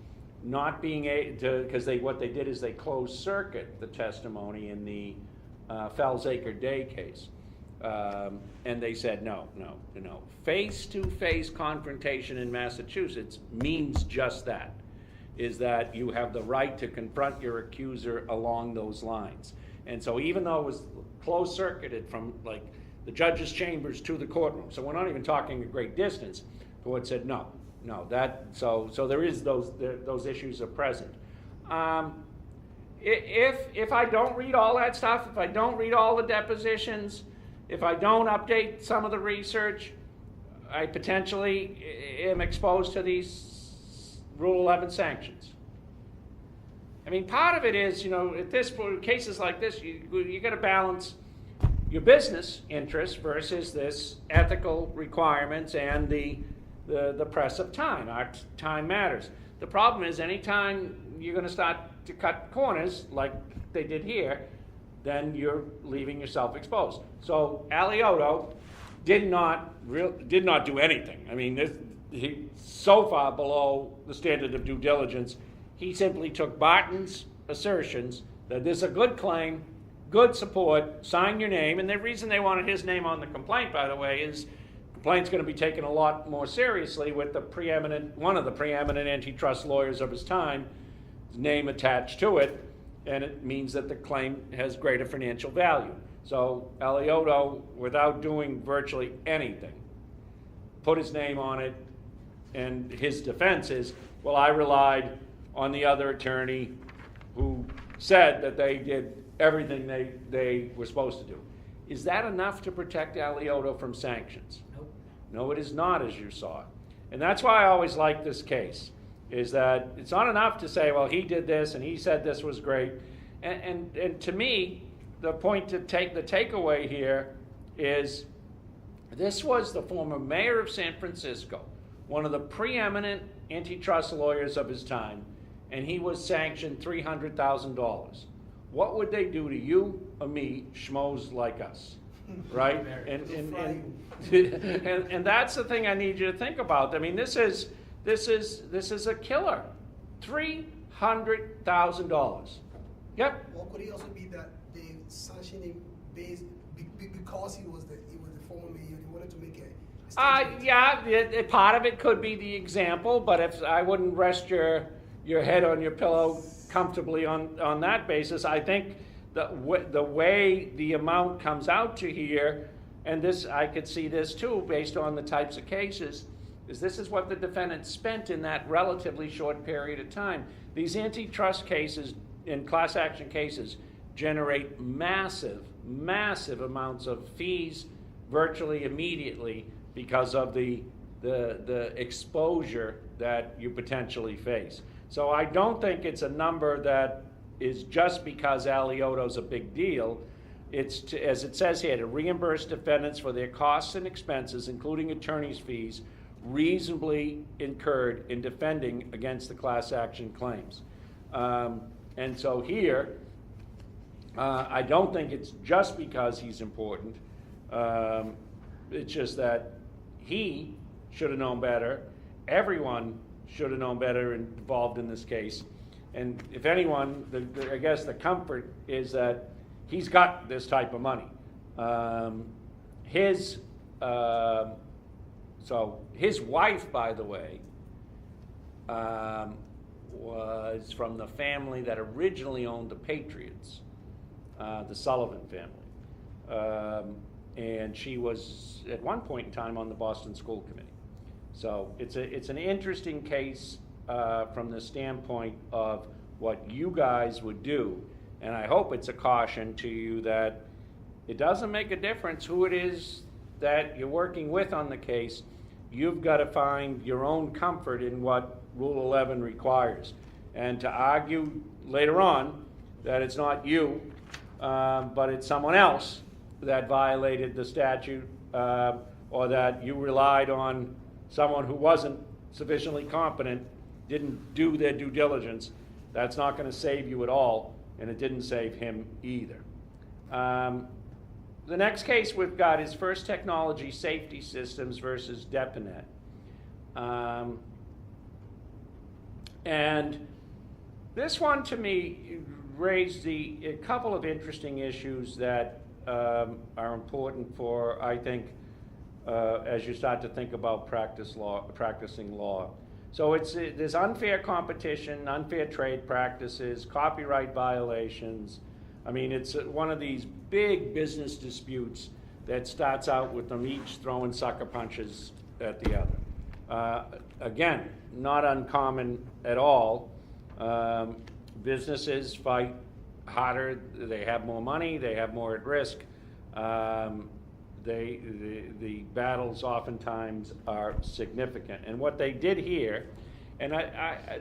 not being able to, because what they did is they closed circuit the testimony in the Fells Acre Day case. And they said, no. Face-to-face confrontation in Massachusetts means just that, is that you have the right to confront your accuser along those lines. And so even though it was closed-circuited from, like, the judge's chambers to the courtroom, so we're not even talking a great distance, the court said, no, so there is those issues are present. If I don't read all that stuff, if I don't read all the depositions, if I don't update some of the research, I potentially am exposed to these Rule 11 sanctions. I mean, part of it is, at this cases like this, you got to balance your business interests versus this ethical requirements and the press of time. Our time matters. The problem is, anytime you're going to start to cut corners like they did here, then you're leaving yourself exposed. So Alioto did not do anything. I mean, he's so far below the standard of due diligence. He simply took Barton's assertions that there's a good claim, good support, sign your name, and the reason they wanted his name on the complaint, by the way, is the complaint's going to be taken a lot more seriously with one of the preeminent antitrust lawyers of his time, his name attached to it, and it means that the claim has greater financial value. So Alioto, without doing virtually anything, put his name on it, and his defense is, well, I relied on the other attorney who said that they did everything they were supposed to do. Is that enough to protect Alioto from sanctions? Nope. No, it is not, as you saw. And that's why I always like this case, is that it's not enough to say, well, he did this and he said this was great. And to me, the point to take the takeaway here is this was the former mayor of San Francisco, one of the preeminent antitrust lawyers of his time, and he was sanctioned $300,000. What would they do to you or me, schmoes like us? Right? And that's the thing I need you to think about. I mean, this is a killer. $300,000. Yep. Or could it also be that they sanctioned him based because he was the former mayor? They wanted to make a statement. Yeah. Part of it could be the example, but if I wouldn't rest your head on your pillow comfortably on that basis, I think the way the amount comes out to here, and this I could see this too based on the types of cases, is this is what the defendant spent in that relatively short period of time. These antitrust cases and class action cases generate massive amounts of fees virtually immediately because of the exposure that you potentially face. So I don't think it's a number that is just because Alioto's a big deal. It's to, as it says here, to reimburse defendants for their costs and expenses, including attorney's fees, reasonably incurred in defending against the class action claims. And so here, I don't think it's just because he's important. It's just that he should have known better. Everyone should have known better involved in this case. And if anyone, I guess the comfort is that he's got this type of money. So his wife, by the way, was from the family that originally owned the Patriots, the Sullivan family. And she was at one point in time on the Boston School Committee. So it's an interesting case from the standpoint of what you guys would do. And I hope it's a caution to you that it doesn't make a difference who it is that you're working with on the case. You've got to find your own comfort in what Rule 11 requires. And to argue later on that it's not you, but it's someone else that violated the statute, or that you relied on someone who wasn't sufficiently competent, didn't do their due diligence, that's not going to save you at all, and it didn't save him either. The next case we've got is First Technology Safety Systems versus Depinet. And this one, to me, raised a couple of interesting issues that are important for, I think, as you start to think about practicing law. So there's unfair competition, unfair trade practices, copyright violations. I mean, it's one of these big business disputes that starts out with them each throwing sucker punches at the other. Again, not uncommon at all. Businesses fight harder, they have more money, they have more at risk. The battles oftentimes are significant. And what they did here, and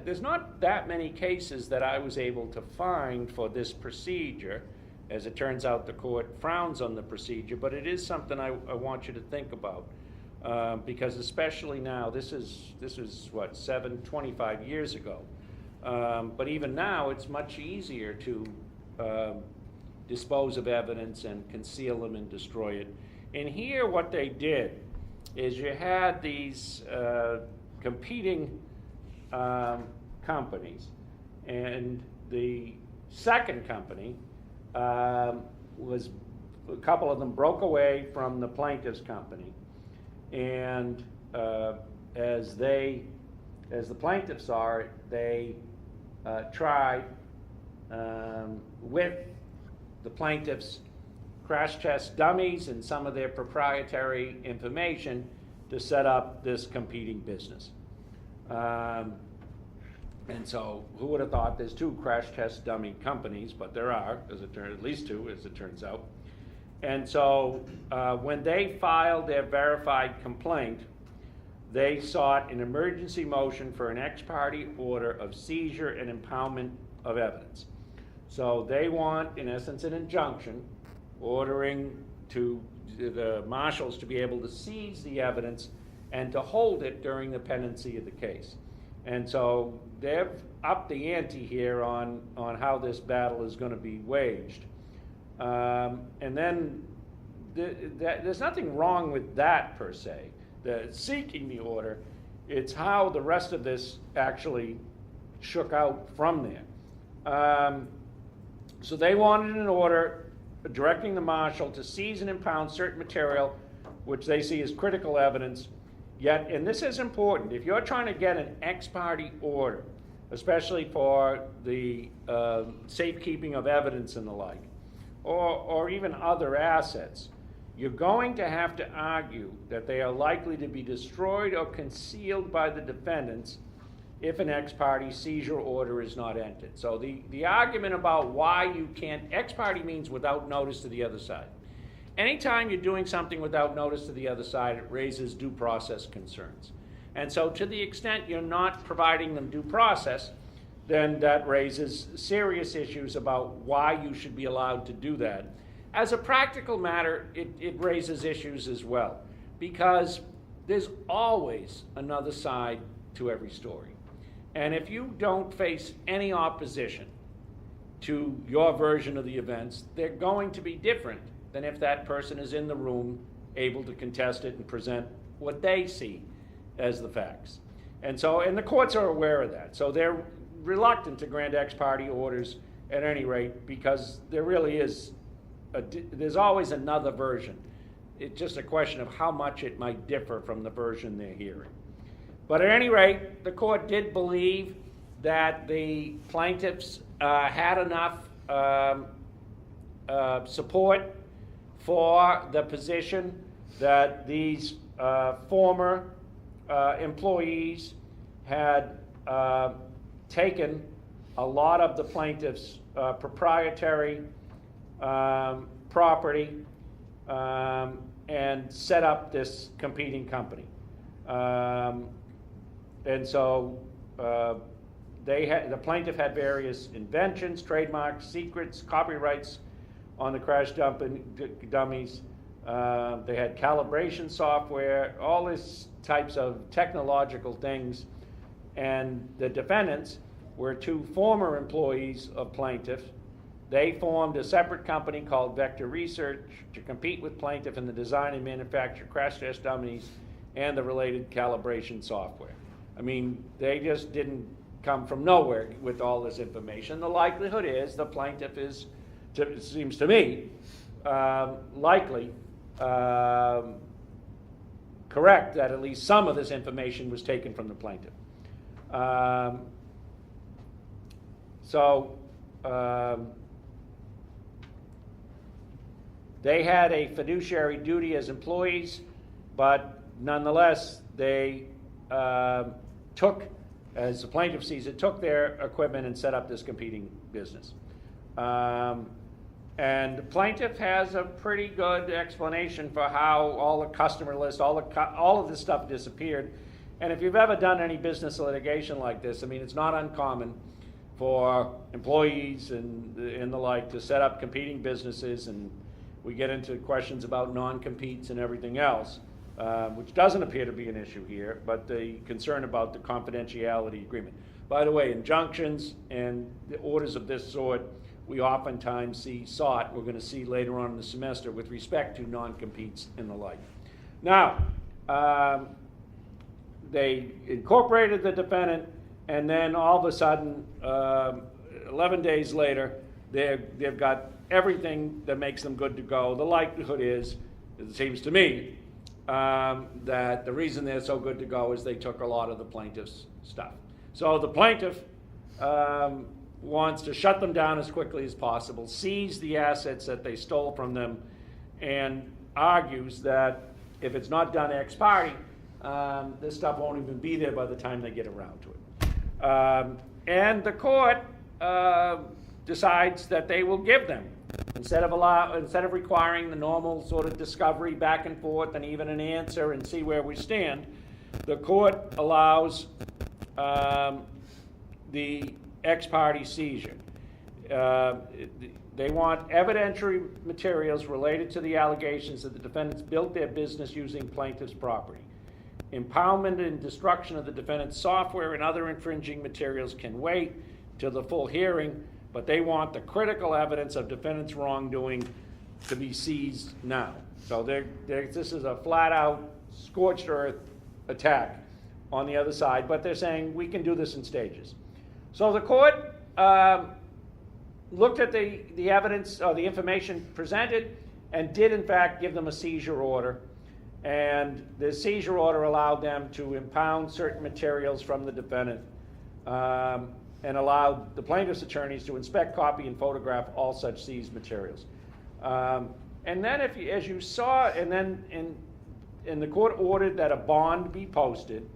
there's not that many cases that I was able to find for this procedure. As it turns out, the court frowns on the procedure, but it is something I want you to think about. Because especially now, this is what, 25 years ago. But even now, it's much easier to dispose of evidence and conceal them and destroy it. And here what they did is you had these competing companies, and the second company was, a couple of them broke away from the plaintiff's company, and as the plaintiffs are, they tried with the plaintiffs' crash test dummies and some of their proprietary information to set up this competing business. And so who would have thought there's two crash test dummy companies, but there are, at least two, as it turns out. And so when they filed their verified complaint, they sought an emergency motion for an ex parte order of seizure and impoundment of evidence. So they want, in essence, an injunction ordering the marshals to be able to seize the evidence and to hold it during the pendency of the case. And so they've upped the ante here on how this battle is going to be waged. And then there's nothing wrong with that per se, the seeking the order. It's how the rest of this actually shook out from there. So they wanted an order directing the marshal to seize and impound certain material which they see as critical evidence. Yet, and this is important, if you're trying to get an ex parte order, especially for the safekeeping of evidence and the like, or even other assets, you're going to have to argue that they are likely to be destroyed or concealed by the defendants if an ex parte seizure order is not entered. So the argument about why you can't, ex parte means without notice to the other side. Anytime you're doing something without notice to the other side, it raises due process concerns. And so to the extent you're not providing them due process, then that raises serious issues about why you should be allowed to do that. as a practical matter, it raises issues as well, because there's always another side to every story. And if you don't face any opposition to your version of the events, they're going to be different than if that person is in the room able to contest it and present what they see as the facts. And the courts are aware of that. So they're reluctant to grant ex parte orders at any rate, because there really is, there's always another version. It's just a question of how much it might differ from the version they're hearing. But at any rate, the court did believe that the plaintiffs had enough support for the position that these former employees had taken a lot of the plaintiffs' proprietary property and set up this competing company. And so the plaintiff had various inventions, trademarks, secrets, copyrights on the crash dummies. They had calibration software, all these types of technological things. And the defendants were two former employees of plaintiff. They formed a separate company called Vector Research to compete with plaintiff in the design and manufacture crash test dummies and the related calibration software. I mean, they just didn't come from nowhere with all this information. The likelihood is the plaintiff is, it seems to me, likely correct that at least some of this information was taken from the plaintiff. They had a fiduciary duty as employees, but nonetheless, they took, as the plaintiff sees it, took their equipment and set up this competing business. And the plaintiff has a pretty good explanation for how all the customer list, all of this stuff disappeared. And if you've ever done any business litigation like this, I mean, it's not uncommon for employees and the like to set up competing businesses, and we get into questions about non-competes and everything else, which doesn't appear to be an issue here, but the concern about the confidentiality agreement. By the way, injunctions and the orders of this sort, we oftentimes see sought, we're going to see later on in the semester, with respect to non-competes and the like. Now, they incorporated the defendant, and then all of a sudden, 11 days later, they've got everything that makes them good to go. The likelihood is, it seems to me, that the reason they're so good to go is they took a lot of the plaintiff's stuff. So the plaintiff wants to shut them down as quickly as possible, seize the assets that they stole from them, and argues that if it's not done ex parte, this stuff won't even be there by the time they get around to it. And the court decides that they will give them, instead of requiring the normal sort of discovery back and forth and even an answer and see where we stand, the court allows the ex parte seizure. They want evidentiary materials related to the allegations that the defendants built their business using plaintiff's property. Impoundment and destruction of the defendant's software and other infringing materials can wait till the full hearing, but they want the critical evidence of defendant's wrongdoing to be seized now. So this is a flat-out scorched earth attack on the other side, but they're saying we can do this in stages. So the court looked at the evidence or the information presented and did in fact give them a seizure order. And the seizure order allowed them to impound certain materials from the defendant and allowed the plaintiff's attorneys to inspect, copy, and photograph all such seized materials. And then, as you saw, and then in the court ordered that a bond be posted,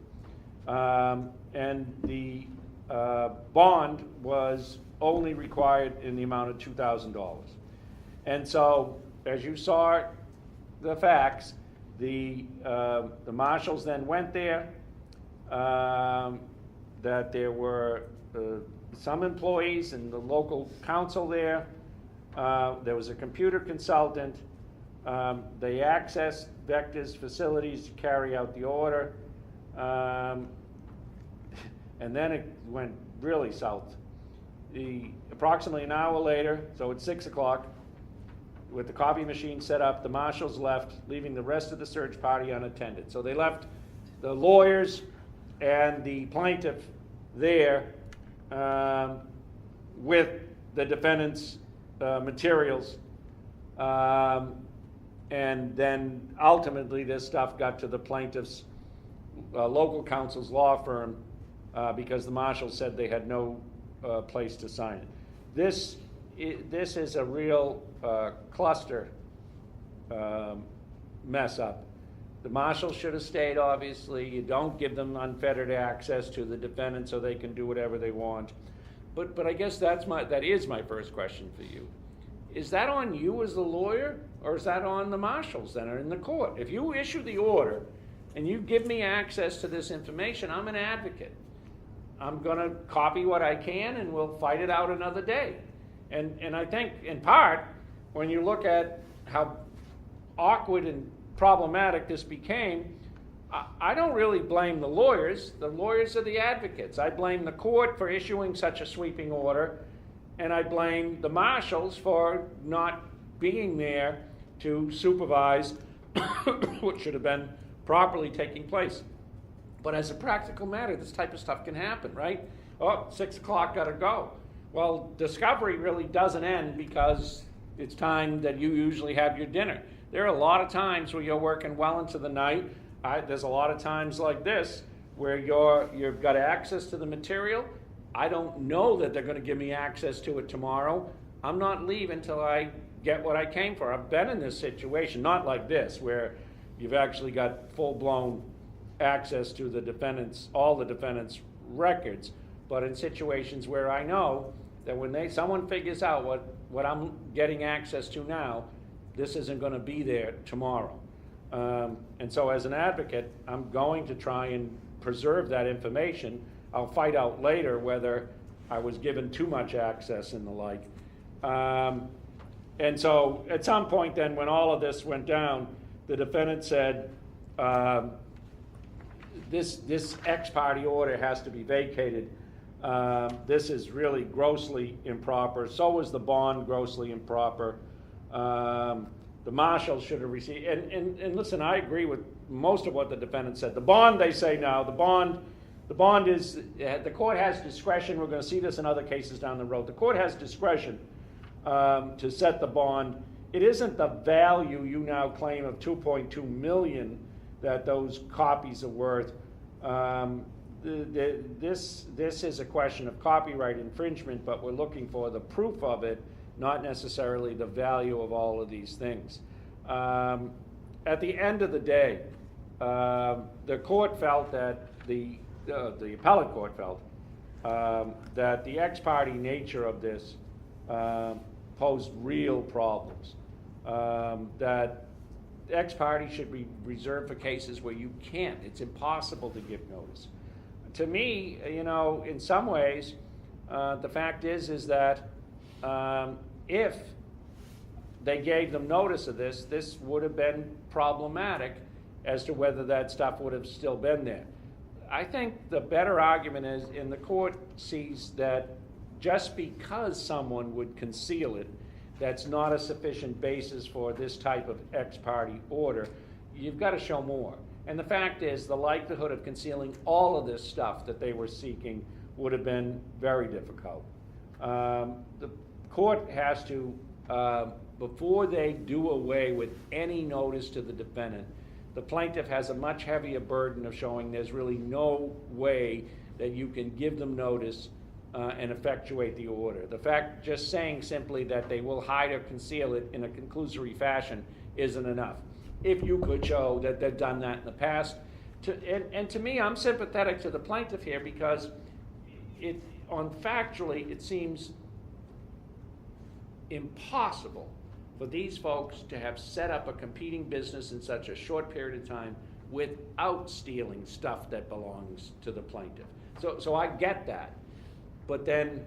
and the bond was only required in the amount of $2,000. And so, as you saw the facts, the marshals then went there, that there were some employees and the local council there, There was a computer consultant. They accessed Vector's facilities to carry out the order. And then it went really south. Approximately an hour later, so it's 6 o'clock, with the coffee machine set up, the marshals left, leaving the rest of the search party unattended. So they left the lawyers and the plaintiff there with the defendant's materials. And then ultimately this stuff got to the plaintiff's local counsel's law firm because the marshals said they had no place to sign it. This is a real cluster mess up. The marshals should have stayed, obviously. You don't give them unfettered access to the defendant so they can do whatever they want. But I guess that is my first question for you. Is that on you as the lawyer, or is that on the marshals that are in the court? If you issue the order and you give me access to this information, I'm an advocate. I'm going to copy what I can and we'll fight it out another day. And I think, in part, when you look at how awkward and problematic this became, I don't really blame the lawyers. The lawyers are the advocates. I blame the court for issuing such a sweeping order, and I blame the marshals for not being there to supervise what should have been properly taking place. But as a practical matter, this type of stuff can happen, right? Oh, 6 o'clock, gotta go. Well, discovery really doesn't end because it's time that you usually have your dinner. There are a lot of times where you're working well into the night. There's a lot of times like this where you've got access to the material. I don't know that they're going to give me access to it tomorrow. I'm not leaving until I get what I came for. I've been in this situation, not like this, where you've actually got full-blown access to the defendant's, all the defendant's records, but in situations where I know that when someone figures out what I'm getting access to now, this isn't going to be there tomorrow. And so as an advocate, I'm going to try and preserve that information. I'll fight out later whether I was given too much access and the like. And so at some point then, when all of this went down, the defendant said, this ex parte order has to be vacated. This is really grossly improper. So was the bond grossly improper. The marshals should have received, and listen, I agree with most of what the defendant said. The bond, they say now, the bond is, the court has discretion. We're going to see this in other cases down the road. The court has discretion to set the bond. It isn't the value you now claim of $2.2 million that those copies are worth. This is a question of copyright infringement, but we're looking for the proof of it, not necessarily the value of all of these things. At the end of the day, the court felt that the appellate court felt that the ex parte nature of this posed real problems. That ex parte should be reserved for cases where you can't. It's impossible to give notice. To me, in some ways, the fact is that if they gave them notice of this would have been problematic as to whether that stuff would have still been there. I think the better argument is, and the court sees that just because someone would conceal it, that's not a sufficient basis for this type of ex parte order. You've got to show more. And the fact is, the likelihood of concealing all of this stuff that they were seeking would have been very difficult. The court has to, before they do away with any notice to the defendant, the plaintiff has a much heavier burden of showing there's really no way that you can give them notice and effectuate the order. The fact, just saying simply that they will hide or conceal it in a conclusory fashion isn't enough. If you could show that they've done that in the past. And to me, I'm sympathetic to the plaintiff here because factually, it seems impossible for these folks to have set up a competing business in such a short period of time without stealing stuff that belongs to the plaintiff. So I get that. But then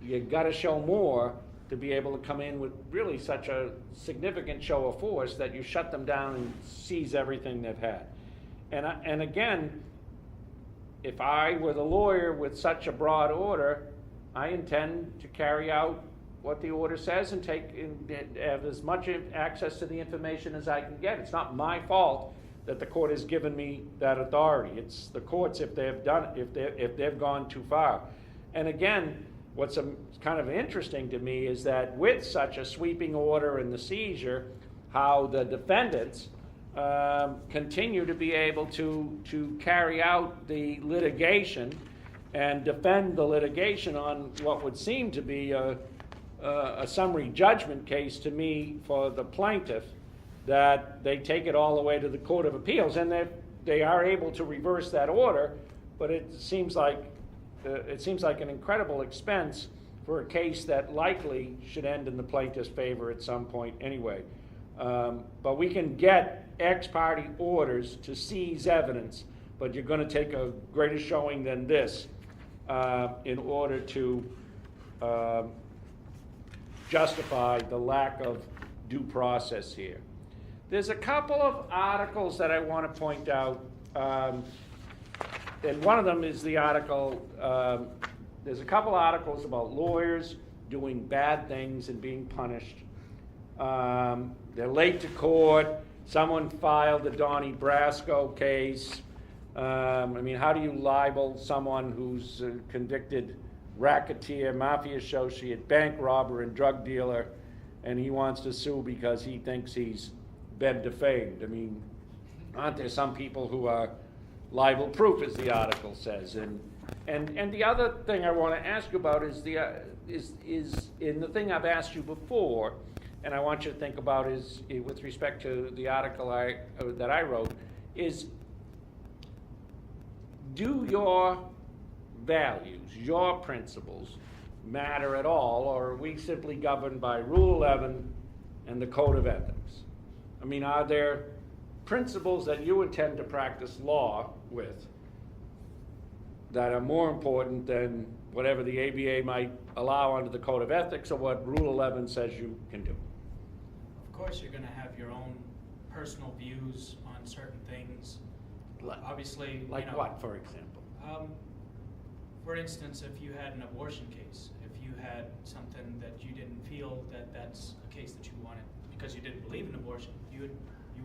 you got to show more to be able to come in with really such a significant show of force that you shut them down and seize everything they've had. And again, if I were the lawyer with such a broad order, I intend to carry out what the order says and have as much access to the information as I can get. It's not my fault that the court has given me that authority. It's the courts if they've gone too far. And again, what's kind of interesting to me is that with such a sweeping order and the seizure, how the defendants continue to be able to carry out the litigation and defend the litigation on what would seem to be a summary judgment case to me for the plaintiff, that they take it all the way to the Court of Appeals, and they are able to reverse that order, but it seems like an incredible expense for a case that likely should end in the plaintiff's favor at some point anyway. But we can get ex parte orders to seize evidence, but you're going to take a greater showing than this in order to justify the lack of due process here. There's a couple of articles that I want to point out, and one of them is the article, there's a couple articles about lawyers doing bad things and being punished. They're late to court. Someone filed the Donnie Brasco case. I mean, how do you libel someone who's a convicted racketeer, mafia associate, bank robber, and drug dealer, and he wants to sue because he thinks he's been defamed? I mean, aren't there some people who are libel-proof, as the article says? And the other thing I want to ask you about is in the thing I've asked you before, and I want you to think about is with respect to the article that I wrote, is do your values, your principles matter at all, or are we simply governed by Rule 11 and the Code of Ethics? I mean, are there principles that you intend to practice law with that are more important than whatever the ABA might allow under the Code of Ethics or what Rule 11 says you can do? Of course, you're going to have your own personal views on certain things. Obviously, Like you know, what, for example? For instance, if you had an abortion case, if you had something that you didn't feel that that's a case that you wanted because you didn't believe in abortion, you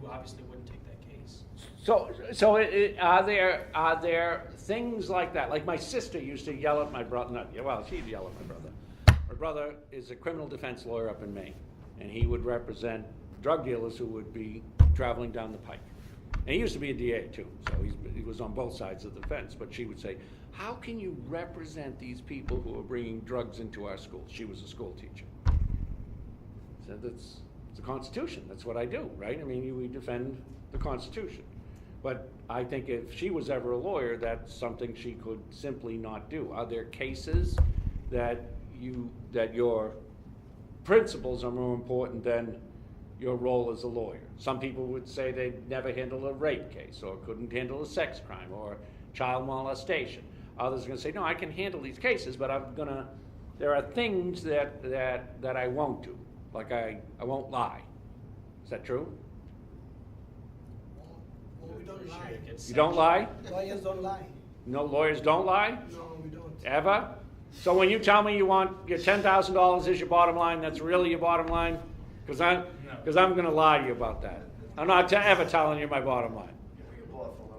obviously wouldn't take that case. So are there things like that? Like my sister used to yell at my brother. She'd yell at my brother. My brother is a criminal defense lawyer up in Maine, and he would represent drug dealers who would be traveling down the pike. And he used to be a DA too, so he was on both sides of the fence. But she would say, "How can you represent these people who are bringing drugs into our schools?" She was a school teacher. So that's the Constitution. That's what I do, right? I mean, we defend the Constitution. But I think if she was ever a lawyer, that's something she could simply not do. Are there cases that your principles are more important than your role as a lawyer? Some people would say they'd never handle a rape case or couldn't handle a sex crime or child molestation. Others are going to say, no, I can handle these cases, but there are things that I won't do. Like I won't lie. Is that true? Well, we don't lie. You don't lie? Lawyers don't lie. No, lawyers don't lie? No, we don't. Ever? So when you tell me you want your $10,000 is your bottom line, that's really your bottom line? Because I'm going to lie to you about that. I'm not ever telling you my bottom line.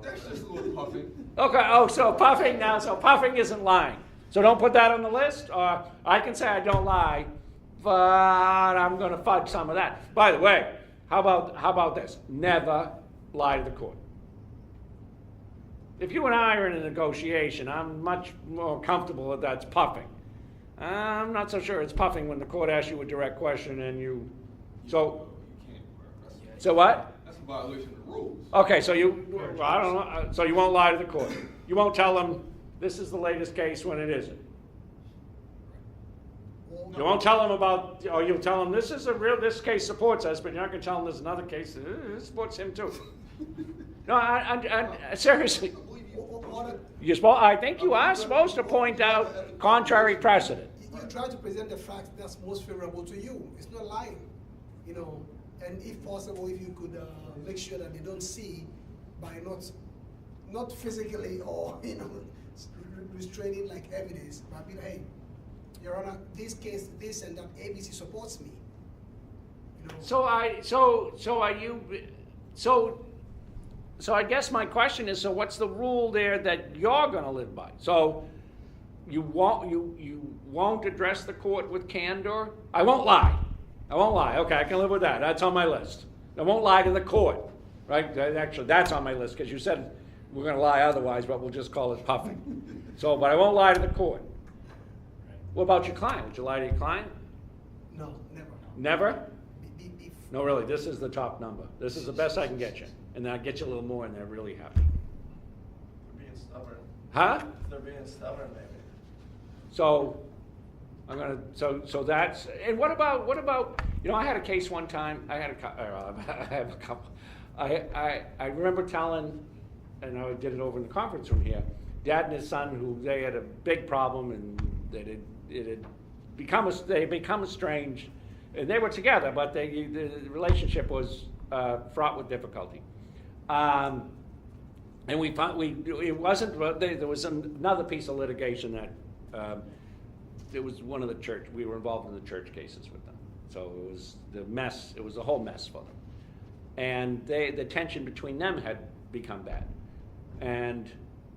That's just a little puffing. Okay, so puffing now, so puffing isn't lying. So don't put that on the list, or I can say I don't lie, but I'm going to fudge some of that. By the way, how about this? Never lie to the court. If you and I are in a negotiation, I'm much more comfortable that that's puffing. I'm not so sure it's puffing when the court asks you a direct question and you. So what? That's a violation of the rules. Okay, so I don't know. So you won't lie to the court. You won't tell them this is the latest case when it isn't. You won't tell them about, or you'll tell them this case supports us, but you're not going to tell them there's another case that supports him too. No, I seriously. What I think you are supposed to point out contrary precedent. You to try to present the facts that's most favorable to you. It's not lying, you know. And if possible, if you could make sure that they don't see by not physically or restraining like evidence, but being, hey, Your Honor, this case, this and that, ABC supports me. You know. So I guess my question is, so what's the rule there that you're gonna live by? So you won't address the court with candor? I won't lie. Okay, I can live with that. That's on my list. I won't lie to the court, right? Actually, that's on my list, because you said we're gonna lie otherwise, but we'll just call it puffing. So, but I won't lie to the court. What about your client? Would you lie to your client? No, never. Never? Be No, really, this is the top number. This is the best I can get you. And then I'll get you a little more and they're really happy. They're being stubborn. Huh? They're being stubborn, maybe. So, I'm gonna, so that's, and what about, you know, I had a case one time, I have a couple. I remember telling, and I did it over in the conference room here, Dad and his son, who they had a big problem and that it had become, they had become estranged, and they were together, but the relationship was fraught with difficulty. And we found, it wasn't, there was another piece of litigation that, it was one of the church, we were involved in the church cases with them. So it was the mess, it was a whole mess for them. And the tension between them had become bad. And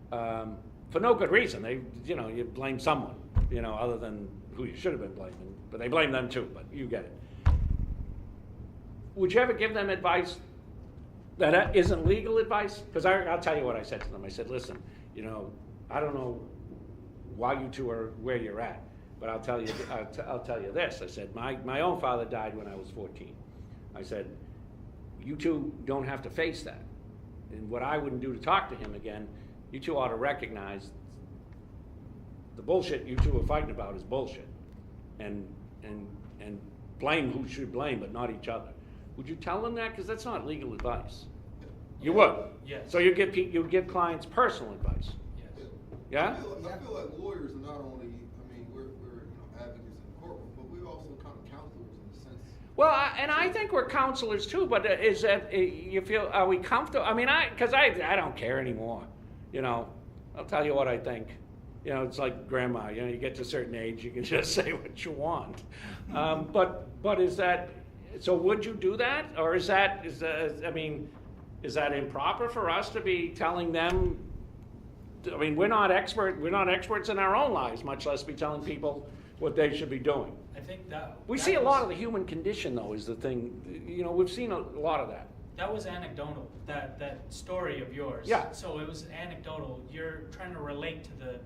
for no good reason, you blame someone, other than who you should have been blaming, but they blame them too, but you get it. Would you ever give them advice that isn't legal advice? Because I'll tell you what I said to them. I said, listen, I don't know why you two are where you're at, but I'll tell you this. I said, my own father died when I was 14. I said, you two don't have to face that. And what I wouldn't do to talk to him again, you two ought to recognize the bullshit you two are fighting about is bullshit. And blame who should blame, but not each other. Would you tell them that? Because that's not legal advice. You would? Yes. So you give clients personal advice? Yes. Yeah? I feel like lawyers are not only, we're advocates in the courtroom, but we're also kind of counselors in the sense. Well, I think we're counselors too, but is that, you feel, are we comfortable? Because I don't care anymore, I'll tell you what I think. It's like grandma, you get to a certain age, you can just say what you want. But is that, so would you do that? Or is that improper for us to be telling them, we're not experts in our own lives, much less be telling people what they should be doing. I think that We that see a was- lot of the human condition, though, is the thing. We've seen a lot of that. That was anecdotal, that story of yours. Yeah. So it was anecdotal. You're trying to relate to the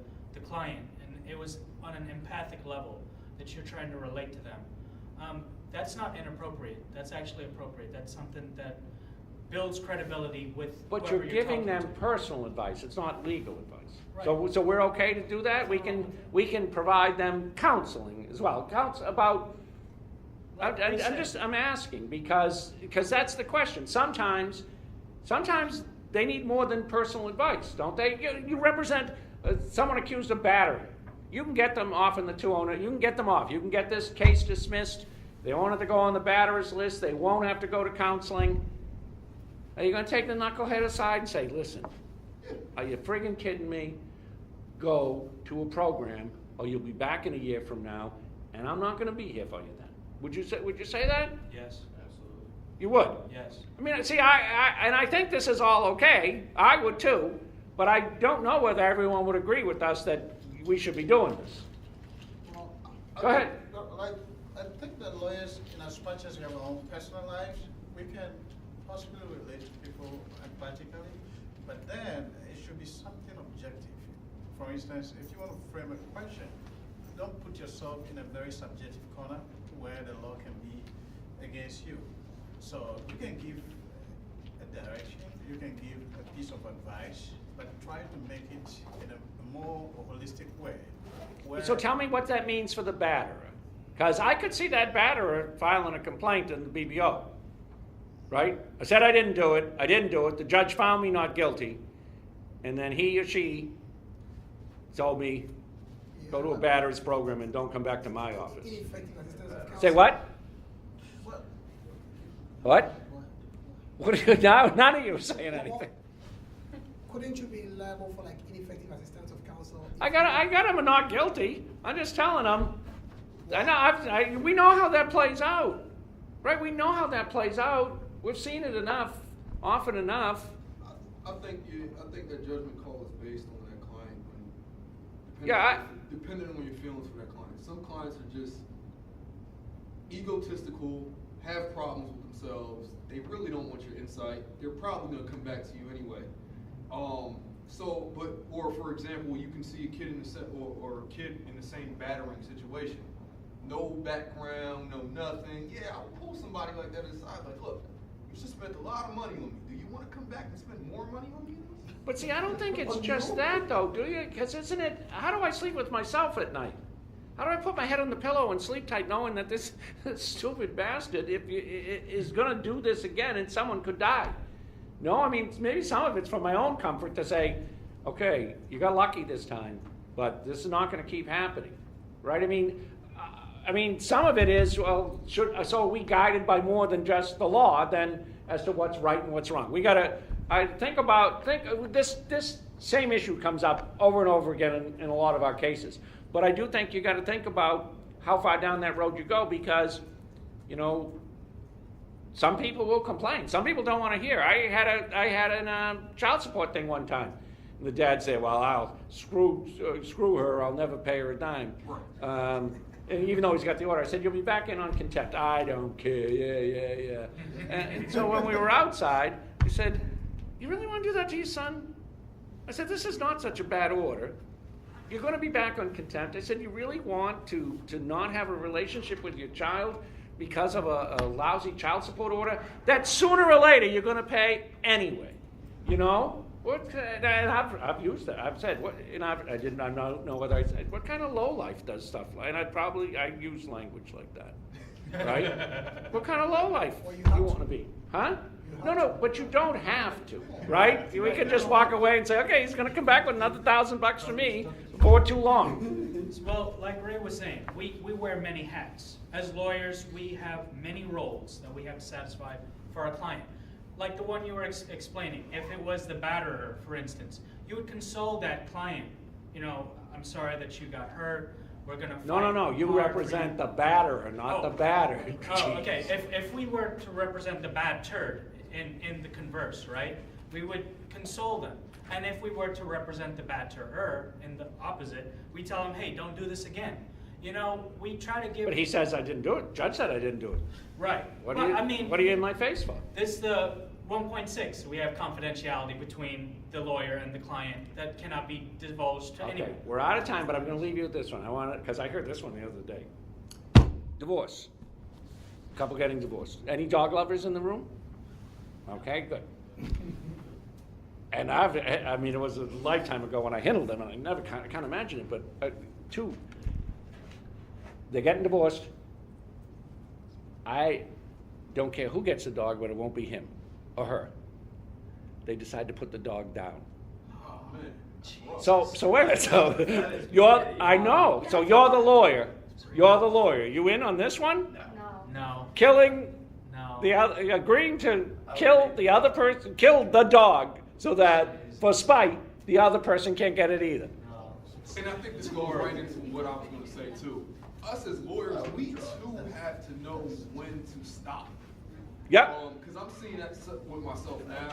client, and it was on an empathic level that you're trying to relate to them. That's not inappropriate. That's actually appropriate. That's something that builds credibility with But whoever you're you're giving talking them to. personal advice. It's not legal advice. Right. So we're okay to do that? We can provide them counseling as well. About. Like we said. I'm asking because that's the question. Sometimes they need more than personal advice, don't they? You represent someone accused of battery. You can get them off in the 209. You can get them off. You can get this case dismissed. They won't have to go on the batterers list. They won't have to go to counseling. Are you going to take the knucklehead aside and say, listen, are you friggin' kidding me? Go to a program or you'll be back in a year from now and I'm not going to be here for you then. Would you say that? Yes. Absolutely. You would? Yes. See, I think this is all okay. I would too, but I don't know whether everyone would agree with us that we should be doing this. Well, Go ahead. I think that lawyers, in as much as we have our own personal lives, we can possibly relate to people empathically, but then it should be something objective. For instance, if you want to frame a question, don't put yourself in a very subjective corner where the law can be against you. So you can give a direction, you can give a piece of advice, but try to make it in a more holistic way. So tell me what that means for the batterer. Because I could see that batterer filing a complaint in the BBO, right? I said I didn't do it. The judge found me not guilty. And then he or she told me, Go to a batteries program and don't come back to my office. Ineffective assistance of counsel. Say what? What? What are you, now, none of you are saying anything. Couldn't you be liable for like ineffective assistance of counsel? I got him not guilty. I'm just telling him. We know how that plays out, right? We know how that plays out. We've seen it enough, often enough. I think that judgment call is based on that client. Depending on your feelings for that client. Some clients are just egotistical, have problems with themselves. They really don't want your insight. They're probably going to come back to you anyway. Or for example, you can see a kid or a kid in the same battering situation. No background, no nothing. Yeah, I'll pull somebody like that aside. Like, look, you just spent a lot of money on me. Do you want to come back and spend more money on me? But see, I don't think it's just that, though, do you? Because isn't it, how do I sleep with myself at night? How do I put my head on the pillow and sleep tight knowing that this stupid bastard is going to do this again and someone could die? No, I mean, maybe some of it's for my own comfort to say, okay, you got lucky this time, but this is not going to keep happening, right? I mean, some of it is, well, so are we guided by more than just the law then as to what's right and what's wrong? We got to, this same issue comes up over and over again in a lot of our cases. But I do think you got to think about how far down that road you go because, you know, some people will complain. Some people don't want to hear. I had a child support thing one time. And the dad said, well, I'll screw her. I'll never pay her a dime. And even though he's got the order, I said, you'll be back in on contempt. I don't care. Yeah. And so when we were outside, he said, you really want to do that to your son? I said, this is not such a bad order. You're going to be back on contempt. I said, you really want to not have a relationship with your child because of a lousy child support order that sooner or later you're going to pay anyway? You know? And I've used that. I've said, I don't know whether I said, what kind of lowlife does stuff like, and I use language like that, right? What kind of lowlife you want to be? Huh? No, but you don't have to, right? We could just walk away and say, okay, he's going to come back with another $1,000 for me before too long. Well, like Ray was saying, we wear many hats. As lawyers, we have many roles that we have to satisfy for our client. Like the one you were explaining, if it was the batterer, for instance, you would console that client. You know, I'm sorry that you got hurt. We're going to fight. No. You represent the batterer, not the battered. Oh, okay. If we were to represent the bad turd in the converse, right, we would console them. And if we were to represent the bad terror in the opposite, we tell them, hey, don't do this again. You know, we try to give... But he says I didn't do it. Judge said I didn't do it. Right. What are you in my face for? This is the 1.6. We have confidentiality between the lawyer and the client that cannot be divulged to anyone. Okay, we're out of time, but I'm going to leave you with this one. I want to, because I heard this one the other day. Divorce. Couple getting divorced. Any dog lovers in the room? Okay, good. And it was a lifetime ago when I handled them, and I never can't imagine it, but two. They're getting divorced. I don't care who gets the dog, but it won't be him or her. They decide to put the dog down. Oh, man. So wait a minute. So I know. So you're the lawyer. You're the lawyer. You in on this one? No. Killing No. the other, agreeing to kill the other person, kill the dog, so that for spite the other person can't get it either. No. And I think this goes right into what I was going to say too. Us as lawyers, we too have to know when to stop. Yep. Because I'm seeing that with myself now.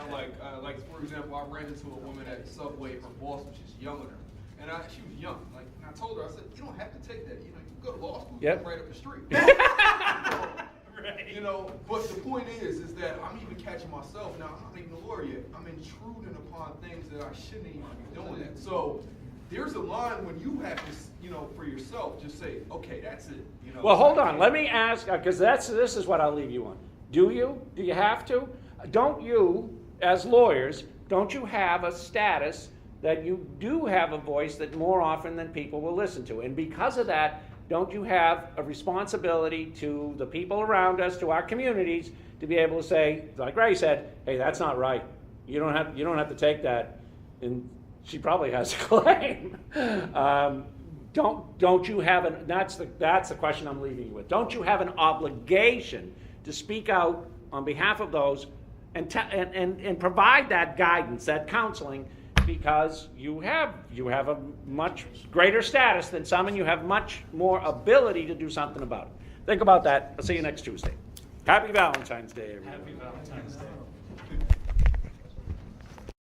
Like for example, I ran into a woman at Subway. Her boss was just yelling at her, and she was young. Like, and I told her, I said, you don't have to take that. You know, you can go to law school. Yep. Right up the street. Right. You know, but the point is that I'm even catching myself now. I'm not even a lawyer yet. I'm intruding upon things that I shouldn't even be doing that. So there's a line when you have to, you know, for yourself, just say, okay, that's it. You know. Well, hold on. Let me ask, because this is what I'll leave you on. Do you? Do you have to? Don't you, as lawyers, don't you have a status that you do have a voice that more often than people will listen to? And because of that, don't you have a responsibility to the people around us, to our communities, to be able to say, like Ray said, hey, that's not right. You don't have to take that. And she probably has a claim. don't you have an, that's the question I'm leaving you with. Don't you have an obligation to speak out on behalf of those and provide that guidance, that counseling, because you have a much greater status than some, and you have much more ability to do something about it. Think about that. I'll see you next Tuesday. Happy Valentine's Day, everyone. Happy Valentine's